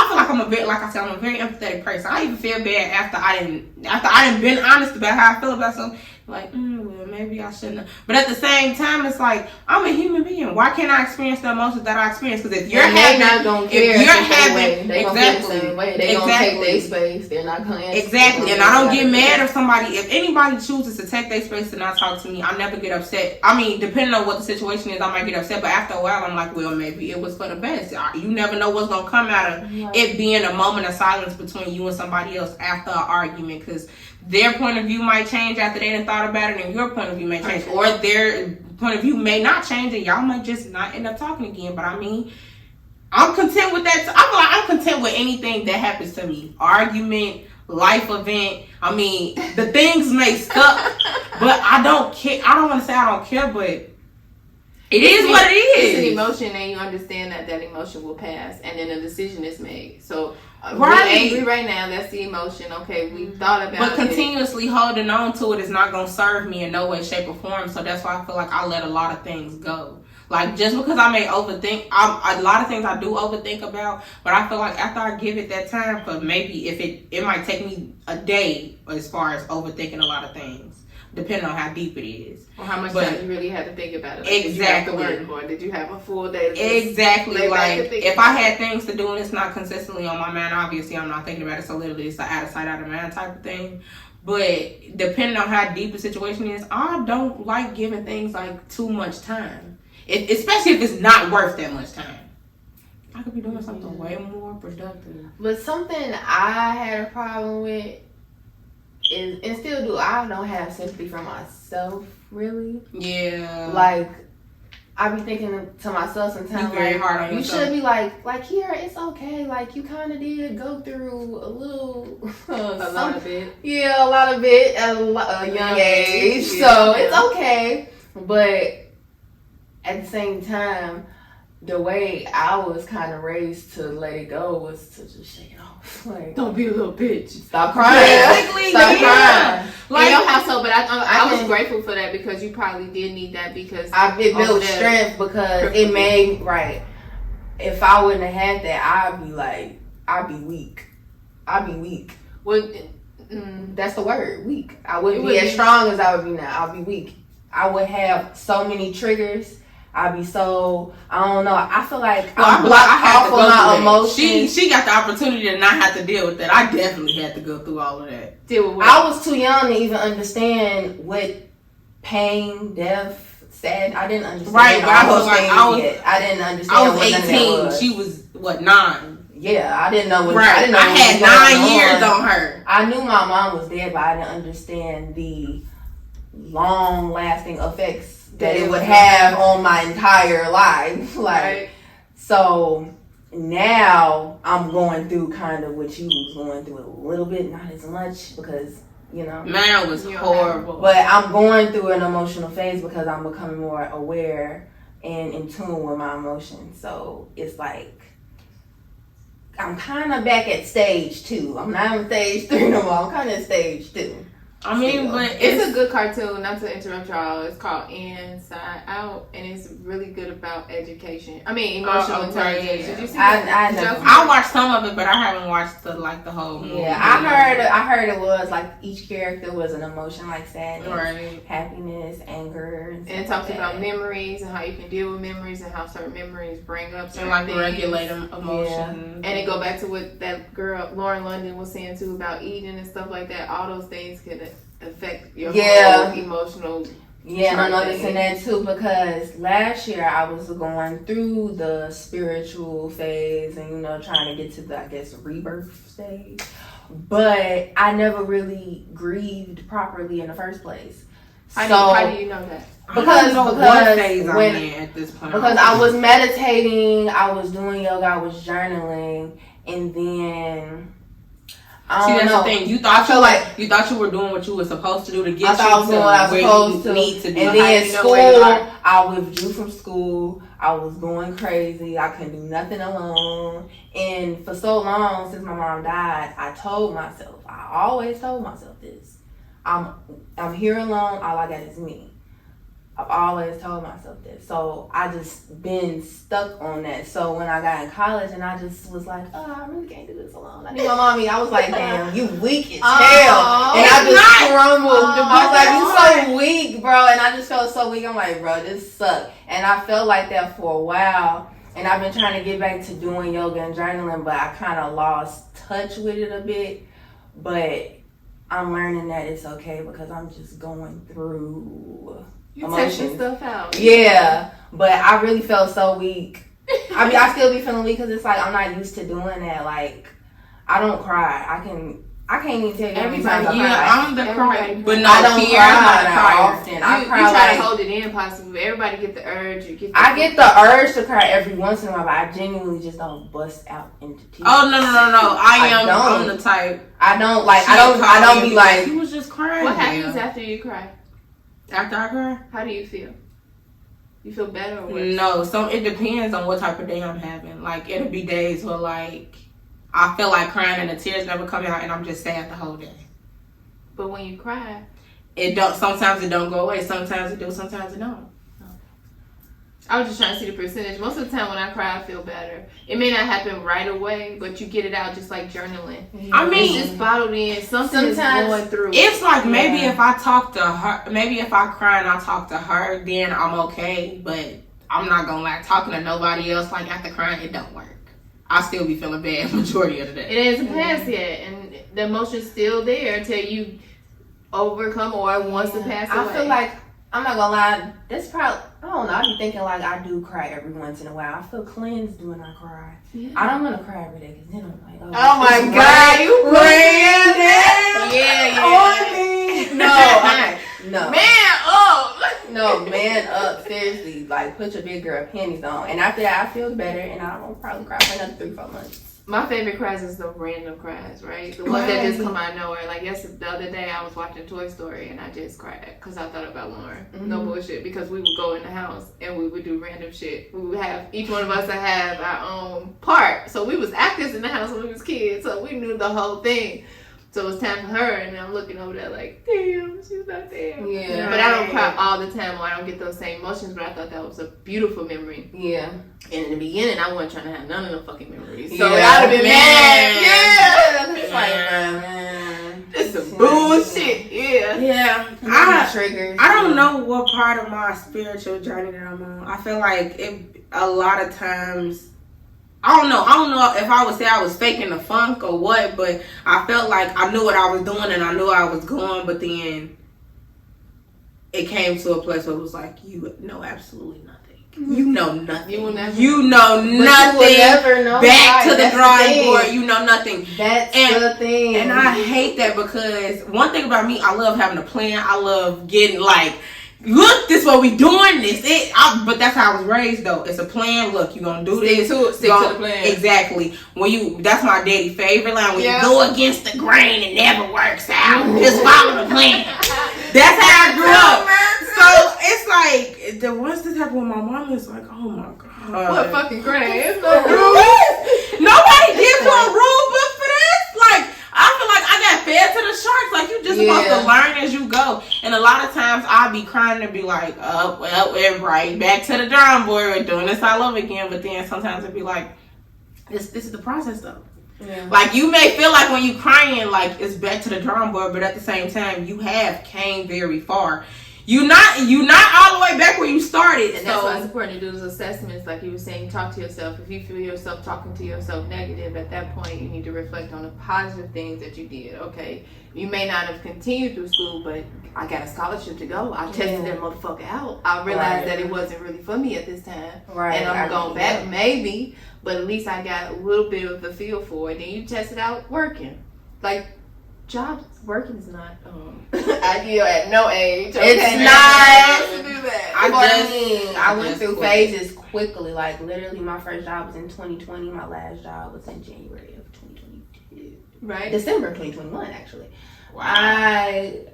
feel like I'm a very empathetic person. I even feel bad after I didn't been honest about how I feel about something. Like, well, maybe I shouldn't have. But at the same time, it's like, I'm a human being. Why can't I experience the emotions that I experience? Because if you're not gonna care, they're gonna feel the same way. They're gonna take their space. They're not gonna exactly. And I don't get mad if anybody chooses to take their space and not talk to me. I never get upset. I mean, depending on what the situation is, I might get upset. But after a while, I'm like, well, maybe it was for the best. You never know what's gonna come out of it being a moment of silence between you and somebody else after an argument, because their point of view might change after they done thought about it, and your point of view may change, or their point of view may not change, and y'all might just not end up talking again. But I mean, I'm content with that. I feel like I'm content with anything that happens to me. Argument, life event. I mean, the things may suck, but I don't care. I don't want to say I don't care, but it is what it is. It's an emotion, and you understand that emotion will pass, and then a decision is made. So right. We're angry right now. That's the emotion. Okay, we thought about it. But continuously holding on to it is not going to serve me in no way, shape, or form. So that's why I feel like I let a lot of things go. Like, just because I may overthink, a lot of things I do overthink about, but I feel like after I give it that time, for maybe if it might take me a day as far as overthinking a lot of things, depending on how deep it is. Or how much time you really had to think about it. Like, exactly. Did you have to work, or did you have a full day to exactly. Like, if I had things to do and it's not consistently on my mind, obviously I'm not thinking about it. So literally it's an out of sight, out of mind type of thing. But depending on how deep the situation is, I don't like giving things like too much time. Especially if it's not worth that much time. I could be doing something way more productive. But something I had a problem with is, and still do, I don't have sympathy for myself, really. Yeah. Like, I be thinking to myself sometimes, you very hard on you yourself. should be like, here, it's okay. Like, you kind of did go through a little, a lot of it. Yeah, a lot of it at a young age. Yeah. So it's okay. But at the same time, the way I was kind of raised to let it go was to just shake it off. Like, don't be a little bitch. Stop crying. Stop crying. Like, in your household, but I was grateful for that, because you probably did need that, because it built strength, because it made, right. If I wouldn't have had that, I'd be weak. Well, that's the word, weak. I wouldn't be as strong as I would be now. I'd be weak. I would have so many triggers. I'd be so, I don't know. I feel like I'm blocked off of my emotions. She got the opportunity to not have to deal with that. I definitely had to go through all of that. Deal with what? I was too young to even understand what pain, death, sad. I didn't understand. Right, but I didn't understand. I was 18. She was 9. Yeah, I didn't know what. Right, I didn't know I had 9 years on her. I knew my mom was dead, but I didn't understand the long-lasting effects that it would have on my entire life. Like, so now I'm going through kind of what you was going through a little bit, not as much, because, you know. Man, was horrible. But I'm going through an emotional phase because I'm becoming more aware and in tune with my emotions. So it's like, I'm kind of back at stage 2. I'm not in stage 3 no more. I'm kind of at stage 2. I mean, but it's a good cartoon. Not to interrupt y'all, it's called Inside Out, and it's really good about education. I mean, emotional intelligence. Did you see that? I watched some of it, but I haven't watched the whole movie. Yeah, I heard it was like each character was an emotion, like sadness, right, happiness, anger, and it talks about memories and how you can deal with memories and how certain memories bring up certain and like things. regulate emotions. Yeah. And it go back to what that girl Lauren London was saying too about eating and stuff like that. All those things could affect your whole emotional. Yeah, and I'm noticing that too because last year I was going through the spiritual phase and trying to get to the rebirth stage, but I never really grieved properly in the first place. How do you know that? Because what phase I'm in at this point. Because I was meditating, I was doing yoga, I was journaling, and then. That's the thing. You thought you were doing what you were supposed to do to get I thought I was doing what I was supposed to. Need to do. And then school, I withdrew from school. I was going crazy. I couldn't do nothing alone. And for so long, since my mom died, I always told myself this. I'm here alone. All I got is me. I've always told myself this. So I just been stuck on that. So when I got in college and I just was like, I really can't do this alone. I need my mommy. I was like, damn, you weak as hell. And I just crumbled. I was like, you so weak, bro. And I just felt so weak. I'm like, bro, this sucks. And I felt like that for a while. And I've been trying to get back to doing yoga and journaling, but I kind of lost touch with it a bit. But I'm learning that it's okay because I'm just going through testing stuff out. Yeah, but I really felt so weak. I mean, I still be feeling weak because it's like I'm not used to doing that. Like, I don't cry. I can't even tell you how many times I cry. I'm the cry, but I don't cry often. I cry you try to hold it in, possibly. Everybody get the urge. I get the urge to cry every once in a while, but I genuinely just don't bust out into tears. Oh no! I'm the type. I don't like. I don't be like. You was just crying. What happens after you cry? After I cry? How do you feel? You feel better or worse? No, so it depends on what type of day I'm having. Like, it'll be days where, like, I feel like crying and the tears never come out and I'm just sad the whole day. But when you cry, sometimes it don't go away. Sometimes it do, sometimes it don't. I was just trying to see the percentage. Most of the time when I cry, I feel better. It may not happen right away, but you get it out just like journaling. I mean, it's just bottled in. Sometimes going through. It's like maybe if I talk to her, maybe if I cry and I talk to her, then I'm okay. But I'm not gonna like talking to nobody else. Like after crying, it don't work. I still be feeling bad majority of the day. It hasn't passed yet, and the emotion's still there until you overcome or it wants to pass away. I feel like I'm not gonna lie. That's probably. I don't know. I be thinking like I do cry every once in a while. I feel cleansed when I cry. Yeah. I don't want to cry every day because then I'm like, oh my God, you praying? Yeah. No. Man up. No, man up. Seriously, like put your big girl panties on. And after that, I feel better, and I won't probably cry for another 3-4 months. My favorite cries is the random cries, right? The ones that just come out of nowhere. Like the other day, I was watching Toy Story and I just cried because I thought about Lauren. Mm-hmm. No bullshit. Because we would go in the house and we would do random shit. We would have each one of us to have our own part. So we was actors in the house when we was kids, so we knew the whole thing. So it was time for her, and I'm looking over there like, damn, she's not there. Yeah. But I don't cry all the time, or I don't get those same emotions. But I thought that was a beautiful memory. Yeah. And in the beginning, I wasn't trying to have none of the fucking memories. So I'd have been mad. Yeah. It's like, man, this is some bullshit. Yeah. Yeah. Triggers. I don't know what part of my spiritual journey that I'm on. I feel like a lot of times. I don't know if I would say I was faking the funk or what, but I felt like I knew what I was doing and I knew I was going, but then it came to a place where it was like, you know absolutely nothing. You know nothing. You know nothing. You will never know. Back to the drawing board. You know nothing. That's the thing. And I hate that because one thing about me, I love having a plan. I love getting like, look, this what we doing. But that's how I was raised though. It's a plan. Look, you gonna do this. Stick to the plan. Exactly. That's my daddy favorite line. When you go against the grain, it never works out. Just follow the plan. That's how I grew up. So it's like once this happened with my mom, it's like, oh my God. What fucking grain? It's no rule. Nobody gives you a rule book for this. Like I feel like I got fed to the sharks. Like you just supposed to learn And a lot of times I'll be crying and be like, oh, well, we're right back to the drawing board. We're doing this all over again. But then sometimes it'd be like, this is the process though. Yeah. Like, you may feel like when you crying, like, it's back to the drawing board, but at the same time, you have came very far. You not all the way back where you started. And that's why it's important to do those assessments, like you were saying. Talk to yourself. If you feel yourself talking to yourself negative, at that point you need to reflect on the positive things that you did. Okay, you may not have continued through school, but I got a scholarship to go. I tested that motherfucker out. I realized that it wasn't really for me at this time, and I'm going back maybe, but at least I got a little bit of the feel for it. Then you test it out working, like. Jobs working is not ideal at no age. Okay? It's not. To do that. I went through phases quickly. Like literally, my first job was in 2020. My last job was in January of 2022. Right. December 2021, actually. Wow. I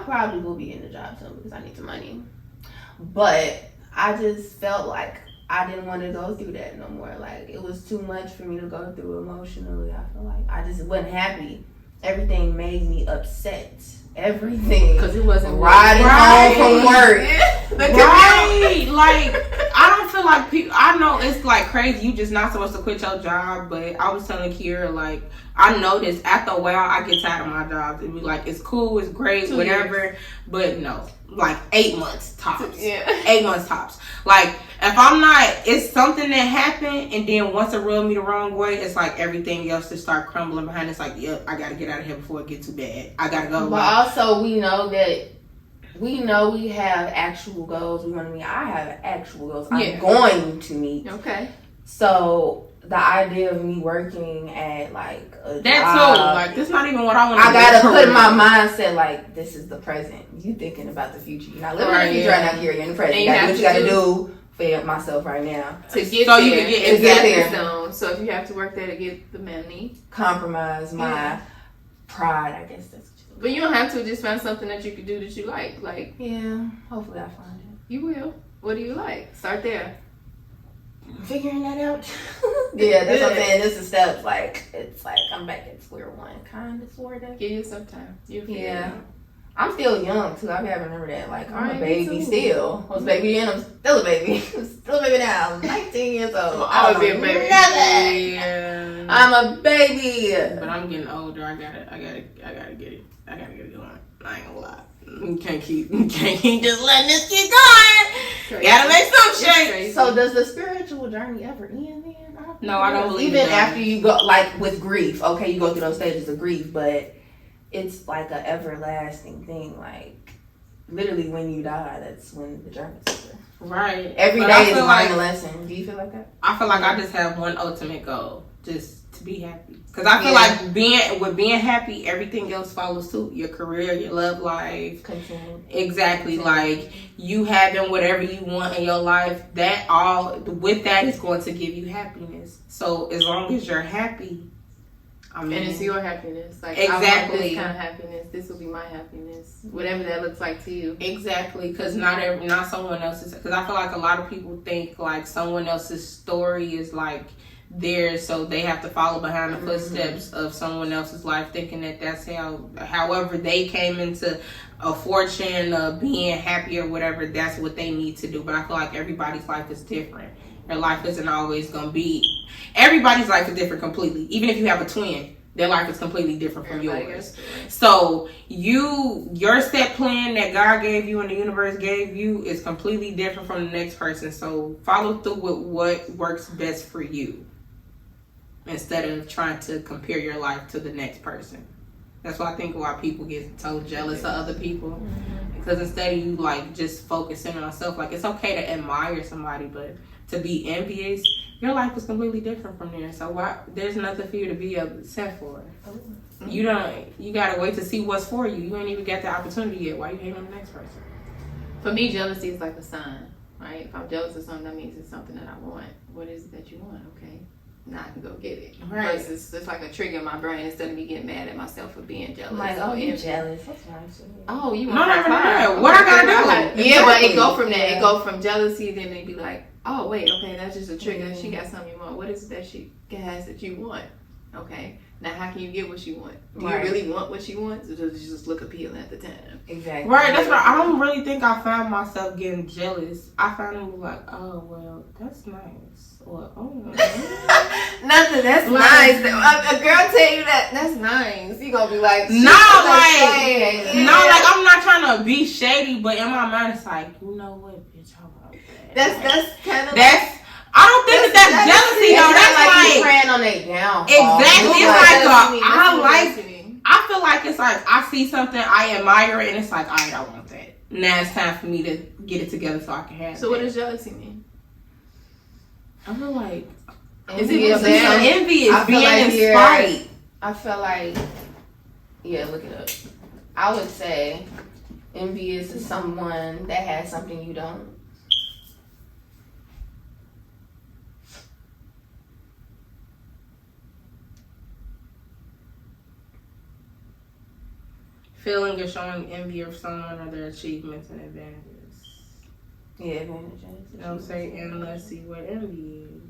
probably will be in the job soon because I need some money. But I just felt like I didn't want to go through that no more. Like it was too much for me to go through emotionally. I feel like I just wasn't happy. Everything made me upset. Everything. Because it wasn't riding home from work. Right. Like, I don't feel like people, I know it's like crazy. You just not supposed to quit your job. But I was telling Kiera, like, I noticed after a while, I get tired of my job. It'd be like, it's cool, it's great, 2 whatever. years. But no, like 8 months tops. Yeah. 8 months tops. Like, if I'm not, it's something that happened, and then once it rubbed me the wrong way, it's like everything else just start crumbling behind. It's like, yep, I gotta get out of here before it gets too bad. I gotta go. But also, we know we have actual goals we want to meet. I have actual goals I'm going to meet. Okay. So the idea of me working at like a that job, too, like, this not even what I want to do. I gotta put in my mindset like this is the present. You thinking about the future. You're not living in the future right now. Here, you're in the present. And You gotta do what you gotta do do for myself right now to get so there. you can get to get there. Zone. So if you have to work there to get the money, Compromise my pride. I guess that's. But you don't have to. Just find something that you can do that you like. Like, Yeah, hopefully I find it. you will. What do you like? Start there. Figuring that out. Yeah, that's what I'm saying. This is steps. Like it's like I'm back at square one, kind of, sort of. Give you some time. You figure it out. I'm still young too. I gotta remember that. Like I'm Right, a me baby too. still. I was a baby then. I'm still a baby. I'm still a baby now. I'm 19 years old. I'll be a baby. Nothing. Yeah. I'm a baby. But I'm getting older. I gotta get it. I gotta get it going. I ain't gonna lie. You can't keep just letting this keep going. Crazy. Gotta make some It's shape. crazy. So does the spiritual journey ever end then? No, I don't believe Even it. after you go, like with grief, okay, you go through those stages of grief, but it's like an everlasting thing. Like literally, when you die, that's when the journey's over. Right. Every But day I is feel learning a like lesson. Do you feel like that? I feel like I just have one ultimate goal, just to be happy. Because I feel like being happy, everything else follows suit. Your career, your love life. Continue. Exactly. Like you having whatever you want in your life, that all with that is going to give you happiness. So as long as you're happy, I mean, And it's your happiness. Like, Exactly. I want this kind of happiness. This will be my happiness. Whatever that looks like to you. exactly, because not someone else's. Because I feel like a lot of people think like someone else's story is like theirs, so they have to follow behind the footsteps of someone else's life, thinking that that's however they came into a fortune of being happy or whatever. That's what they need to do. But I feel like everybody's life is different. Their life isn't always gonna be. Everybody's life is different completely. Even if you have a twin, their life is completely different from yours. So your set plan that God gave you and the universe gave you is completely different from the next person. So follow through with what works best for you, instead of trying to compare your life to the next person. That's why I think why people get so jealous of other people. Because instead of you like just focusing on yourself, like it's okay to admire somebody, but to be envious, your life is completely different from theirs. So why there's nothing for you to be upset for. You gotta wait to see what's for you. You ain't even got the opportunity yet. Why you hating on the next person? For me, jealousy is like a sign, right? If I'm jealous of something, that means it's something that I want. What is it that you want? Okay. Now I can go get it. Right. Versus it's like a trigger in my brain instead of me getting mad at myself for being jealous. I'm like, oh, or you're envy. jealous. That's nice. Oh, you No, want no, high no. five. What I gotta do? Yeah, but it Exactly. go from that. Yeah. It go from jealousy, then they be like, oh wait, okay, that's just a trigger. She got something you want. What is it that she has that you want? Okay. Now, how can you get what you want? Do Right. you really want what you want, or does it just look appealing at the time? Exactly. Right, that's why I don't really think I found myself getting jealous. I found him like, oh, well, that's nice. Or, oh, Nothing. That's Like- nice. A girl tell you that's nice. You gonna be like, shit, no, like, no, like, I'm not trying to be shady, but in my mind, it's like, you know what, bitch, how about that? That's kind of That's, I don't think that's jealousy, though. That's like you like, praying on their downfall. exactly. It's It's like, like, I feel like it's like, I see something, I admire it, and it's like, all right, I want that. Now it's time for me to get it together so I can have it. So what does jealousy mean? I feel like, Is it bad? envy is I feel being like in you're- spite. I feel like, yeah, look it up. I would say envious is someone that has something you don't. Feeling or showing envy of someone or their achievements and advantages. Yeah, advantages. Don't say, and let's see what envy is.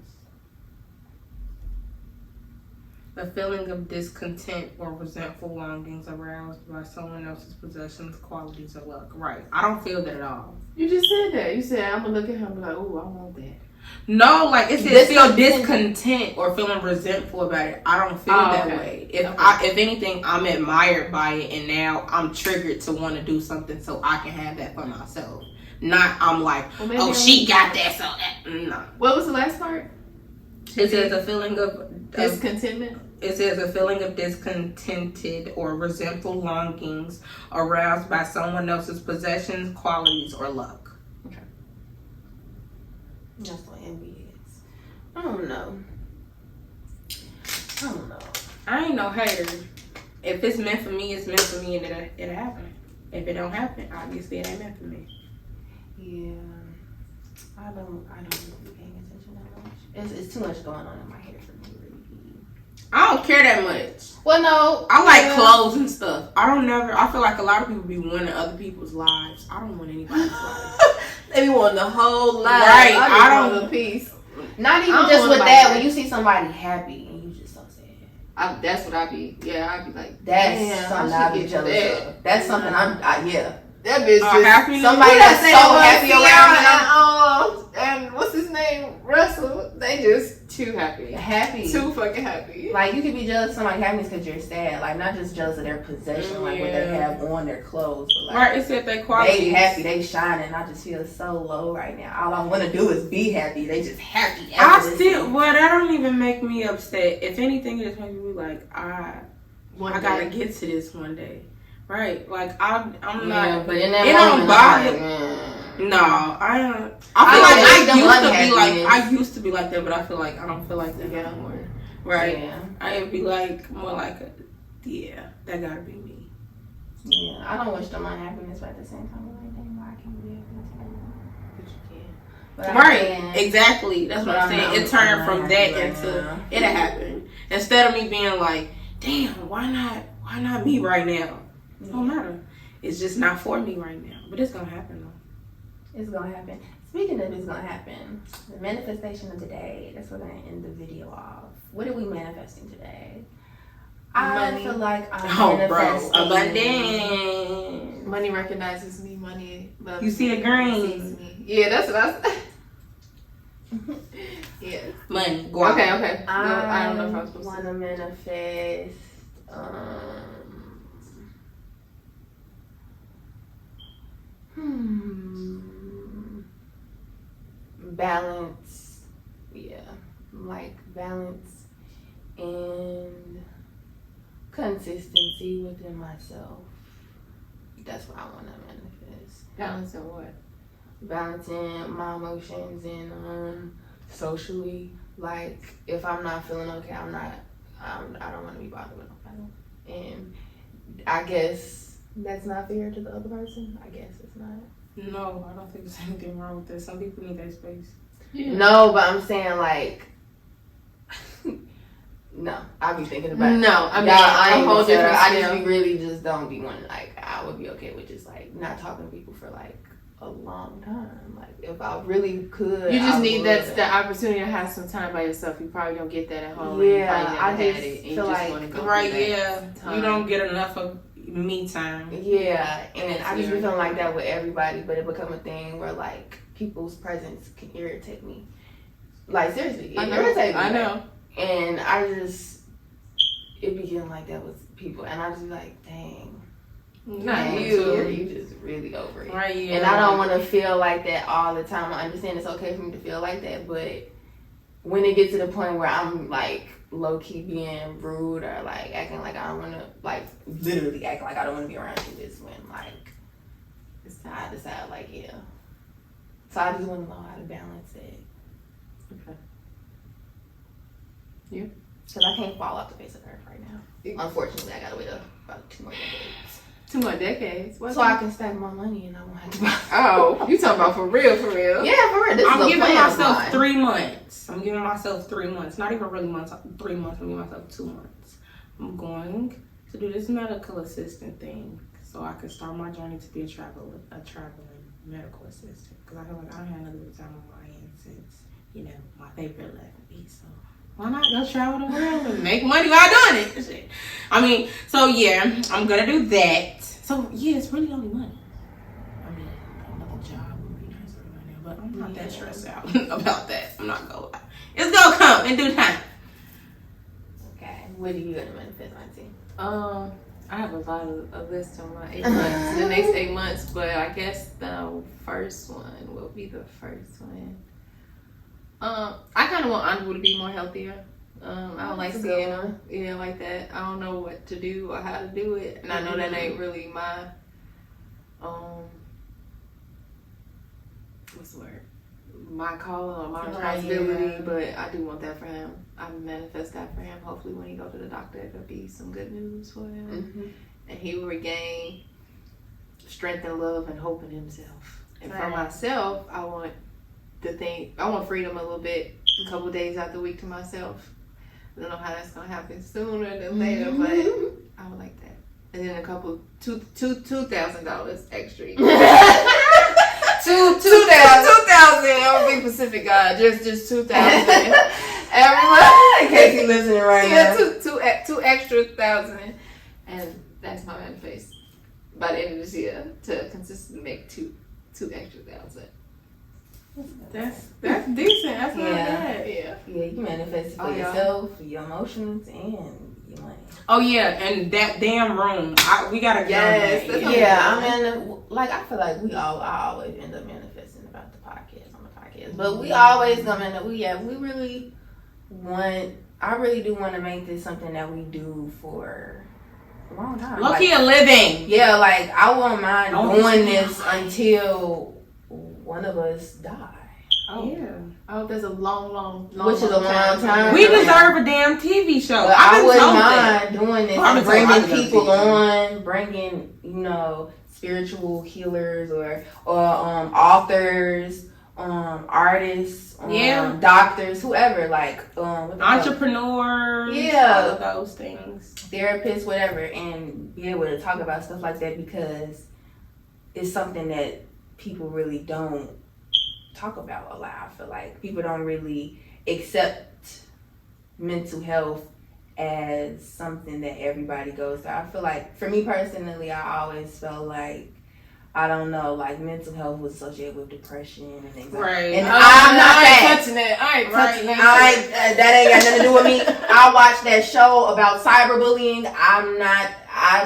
A feeling of discontent or resentful longings aroused by someone else's possessions, qualities, or luck. Right. I don't feel that at all. You just said that. You said I'm gonna look at him and be like, "Ooh, I want that." No, like it says feel discontent or feeling resentful about it. I don't feel that okay. way. If anything, I'm admired by it, and now I'm triggered to want to do something so I can have that for myself. Not I'm like, Well, maybe oh, she got that, so that. No. What was the last part? It says a feeling of Discontentment. It says a feeling of discontented or resentful longings aroused by someone else's possessions, qualities, or luck. That's what envy is. I don't know. I ain't no hater. If it's meant for me, it's meant for me, and it'll happen. If it don't happen, obviously it ain't meant for me. Yeah, I don't really be paying attention that much. It's too much going on in my head for me to really be. I don't care that much. Well, no, I like clothes and stuff. I feel like a lot of people be wanting other people's lives. I don't want anybody's life. They be wanting the whole life. Right, I I don't don't- want a piece. Not I even don't just want with nobody that. to- When you see somebody happy and you just so sad, That's what I be. Yeah, I be like, that's damn, something I I should be get jealous that. of. That's something yeah. That bitch Oh, just happy? Somebody that's so happy around me. and what's his name? Russell. They just too happy. Happy. Too fucking happy. Like, you could be jealous of somebody's happiness because you're sad. Like, not just jealous of their possession, like what they have on their clothes, but like Right, it said they qualities. they happy, they shining. I just feel so low right now. All I want to do is be happy. They just happy. That don't even make me upset. If anything, it just makes me like, I gotta get to this one day. Right, like I'm not. But in that it moment, don't bother. I'm like, No, I don't. I I feel like unhappiness. I used to be like that, but I feel like I don't feel like that Yeah. anymore. Right, Yeah. I'd be like more like, that gotta be me. Yeah, I don't wish them unhappiness, but at the same time, I'm like, dang, why I can't be happy? But you can. But I Right, can. exactly. That's what I'm But saying. I'm It turned not from happy that right into now. it'll happen. Instead of me being like, damn, why not me right now? It don't matter. It's just not for me right now. But it's gonna happen though. It's gonna happen. Speaking of it's gonna happen, the manifestation of today, that's what we're gonna end the video off. What are we manifesting today? I Money. feel like I'm Oh, manifesting. abundance. Money recognizes me. Money loves You see me. the green. Sees me. Yeah, that's what I said. Yeah. Money. Go out. Okay. No, I don't know if I was supposed want to. to manifest. Balance. Yeah, like balance and consistency within myself. That's what I want to manifest. Balance on what? Balancing my emotions and socially. Like, if I'm not feeling okay, I don't want to be bothered with nobody. And I guess that's not fair to the other person. I guess it's not. No, I don't think there's anything wrong with that. Some people need that space. Yeah. No, but I'm saying like, no, I be thinking about it. No, I mean, I a ain't whole gonna say that. different I just scale. be really just don't be one. Like, I would be okay with just like not talking to people for like a long time. Like if I really could, You just I need would. the opportunity to have some time by yourself. You probably don't get that at home. Yeah, and you probably I never had just it. And you feel just like- want to go Right, through that yeah. time. You don't get enough of me time. Yeah, and That's I just be very feeling like that with everybody, but it become a thing where like people's presence can irritate me. Like seriously, it irritates me. I know. And I just, it be getting like that with people, and I just be like, dang. Not Man, you. you just really over it. Right, yeah. And I don't want to feel like that all the time. I understand it's okay for me to feel like that, but when it gets to the point where I'm like low key being rude or like acting like I don't want to, like literally acting like I don't want to be around you, is when like I decide like yeah. So I just want to know how to balance it. Okay. You? Because I can't fall off the face of the earth right now. Unfortunately, I gotta wait about 2 more decades. 2 more decades. What? So I can stack more money and I won't have to buy. Oh, you talking about for real? For real? Yeah, for real. This I'm is a giving plan of myself mine. 3 months. I'm giving myself 3 months. Not even really months. 3 months. I'm giving myself 2 months. I'm going to do this medical assistant thing so I can start my journey to be a traveling medical assistant. Because I feel like I don't have another time on my hands since, my paper left me. So why not go travel the world and make money while doing it? Shit. I mean, so yeah, I'm gonna do that. So yeah, it's really only money. I mean, another job would be nice right now, but I'm not that stressed out about that. I'm not gonna lie. It's gonna come in due time. Okay, what are you gonna manifest, Auntie? I have a lot of a list on my 8 months, the next 8 months, but I guess the first one will be the first one. I kind of want Anbu to be more healthier. I don't like That's a good seeing one. him, like that. I don't know what to do or how to do it, and I know that ain't really my, what's the word? My call or my responsibility, yeah. but I do want that for him. I manifest that for him. Hopefully, when he go to the doctor, it'll be some good news for him, Mm-hmm. and he will regain strength and love and hope in himself. And for Right. myself, I want freedom a little bit, a couple days out the week to myself. I don't know how that's gonna happen sooner than later, but I would like that. And then a couple $2,000 extra. $2,000. I'm a big Pacific guy. Just 2,000 every month. In case he's listening right Yeah, now. two extra thousand, and that's my manifest by the end of this year to consistently make two extra thousand. That's decent. That's not Yeah. bad. Yeah. Yeah, you manifest it for Oh, yeah. yourself, your emotions, and your money. Oh yeah, and that damn room. We gotta get Yes, on that's that. what- Yeah, I mean, like I feel like I always end up manifesting about the podcast on the podcast, but we always we really want. I really do want to make this something that we do for a long time. Lucky a living. Yeah, like I won't mind Don't doing be this until one of us die. Oh, Yeah. oh, there's a long Which is a long time. We deserve a damn TV show. But I've I been wouldn't told that. mind doing this, Well, I've and been told I bringing deserve people TV. on, bringing spiritual healers or authors, artists, Yeah. doctors, whoever, like what the hell? Entrepreneurs. Yeah. All of those things. Therapists, whatever, and be able to talk about stuff like that because it's something that people really don't talk about a lot. I feel like people don't really accept mental health as something that everybody goes through. I feel like for me personally, I always felt like, I don't know, like mental health was associated with depression and anxiety. Right. And I'm I'm not not that. touching it. I ain't Right. touching I it. that ain't got nothing to do with me. I watched that show about cyberbullying. I'm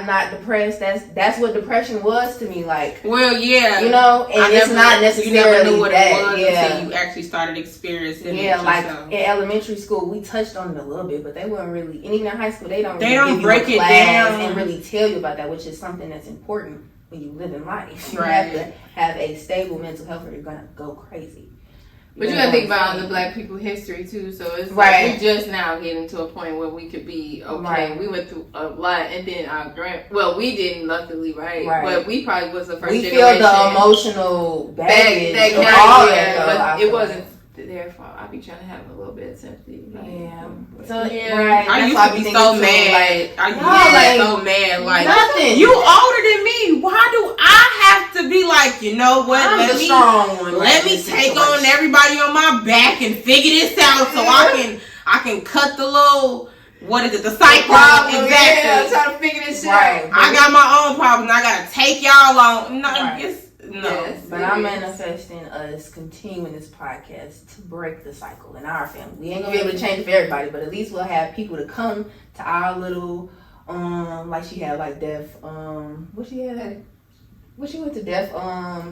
not depressed. That's what depression was to me. Like, Well, yeah. you know, and it's not necessarily You never knew what that. it was yeah. until you actually started experiencing Yeah, it like yourself. in elementary school, we touched on it a little bit, but they weren't really. And even in high school, they don't They really don't give break you it a class down. and really tell you about that, which is something that's important when you live in life. You Right. have to have a stable mental health, or you're gonna go crazy. But you know gotta think what I'm about saying? the Black people history too. So it's Right. like we just now getting to a point where we could be okay. Right. We went through a lot, and then we didn't, luckily, right? Right. But we probably was the first We generation. feel the emotional baggage that of carried all it, that, though, I but feel it wasn't like. their fault. I be trying to have a little bit of sympathy. Like, Yeah. but- So Yeah. right, I that's used why to be thinking so too, mad. like, I used to y'all, be like, so mad. Like, nothing. you older than me. why do I have to be like, you know what? I'm the strong one. Let me take on everybody on my back and figure this out so I can cut the little, what is it, the cycle. Problem, exactly. Yeah, trying to figure this shit Right. out. I got my own problems. I gotta take y'all on. No, Right. no. Yes. But I'm manifesting us continuing this podcast to break the cycle in our family. We ain't gonna be able to change it for everybody, but at least we'll have people to come to our little, like she had like deaf, what she had? What she went to deaf,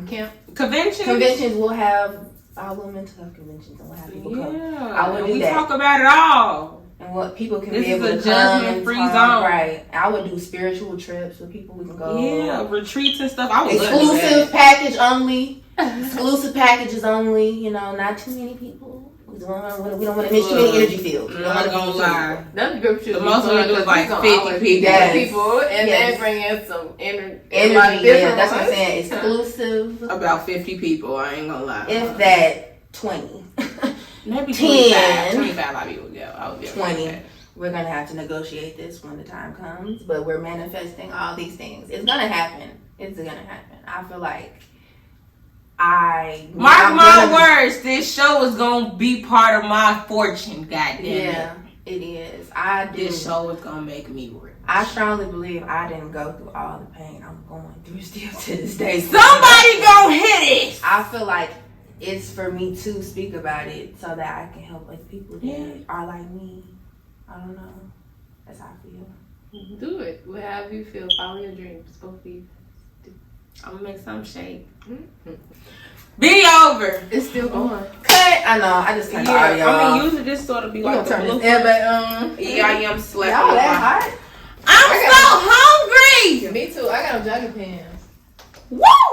Camp. Conventions. We'll have our little mental health conventions and we'll have people come. Yeah. I would do we that. talk about it all. And what people can This be is able a to come and judgment-free talk. zone. Right. I would do spiritual trips with people. We can go. Yeah, retreats and stuff. I would love to do Exclusive that. package only. Exclusive packages only. You know, not too many people. We don't want to miss too many energy fields. We don't I'm want not gonna lie. That'd be good. The most we do is like 50 people. Yes. people, and Yes. then bring in some energy. Energy. like Yeah, different that's what I'm ones. saying. Exclusive. About 50 people. I ain't gonna lie. If that 20. Maybe 10. 25 I would go. I would be 20. We're gonna have to negotiate this when the time comes, but we're manifesting all these things. It's gonna happen. It's gonna happen. I feel like Mark my words, this show is gonna be part of my fortune, goddamn Yeah, it is. This show is gonna make me rich. I strongly believe I didn't go through all the pain I'm going through still to this day. Somebody gonna hit it! I feel like it's for me to speak about it so that I can help other people that are like me. I don't know. That's how I feel. Do it. Whatever you feel. Follow your dreams. Both of you. I'm gonna make some shake. Be over. It's still going. Cut. I know. I just turned the audio I off. mean, usually this sort of be We like gonna the turn blue. this. Yeah, but Yeah, I am slapping. y'all that hot? I'm so hungry. Me too. I got them jogging pants. Woo!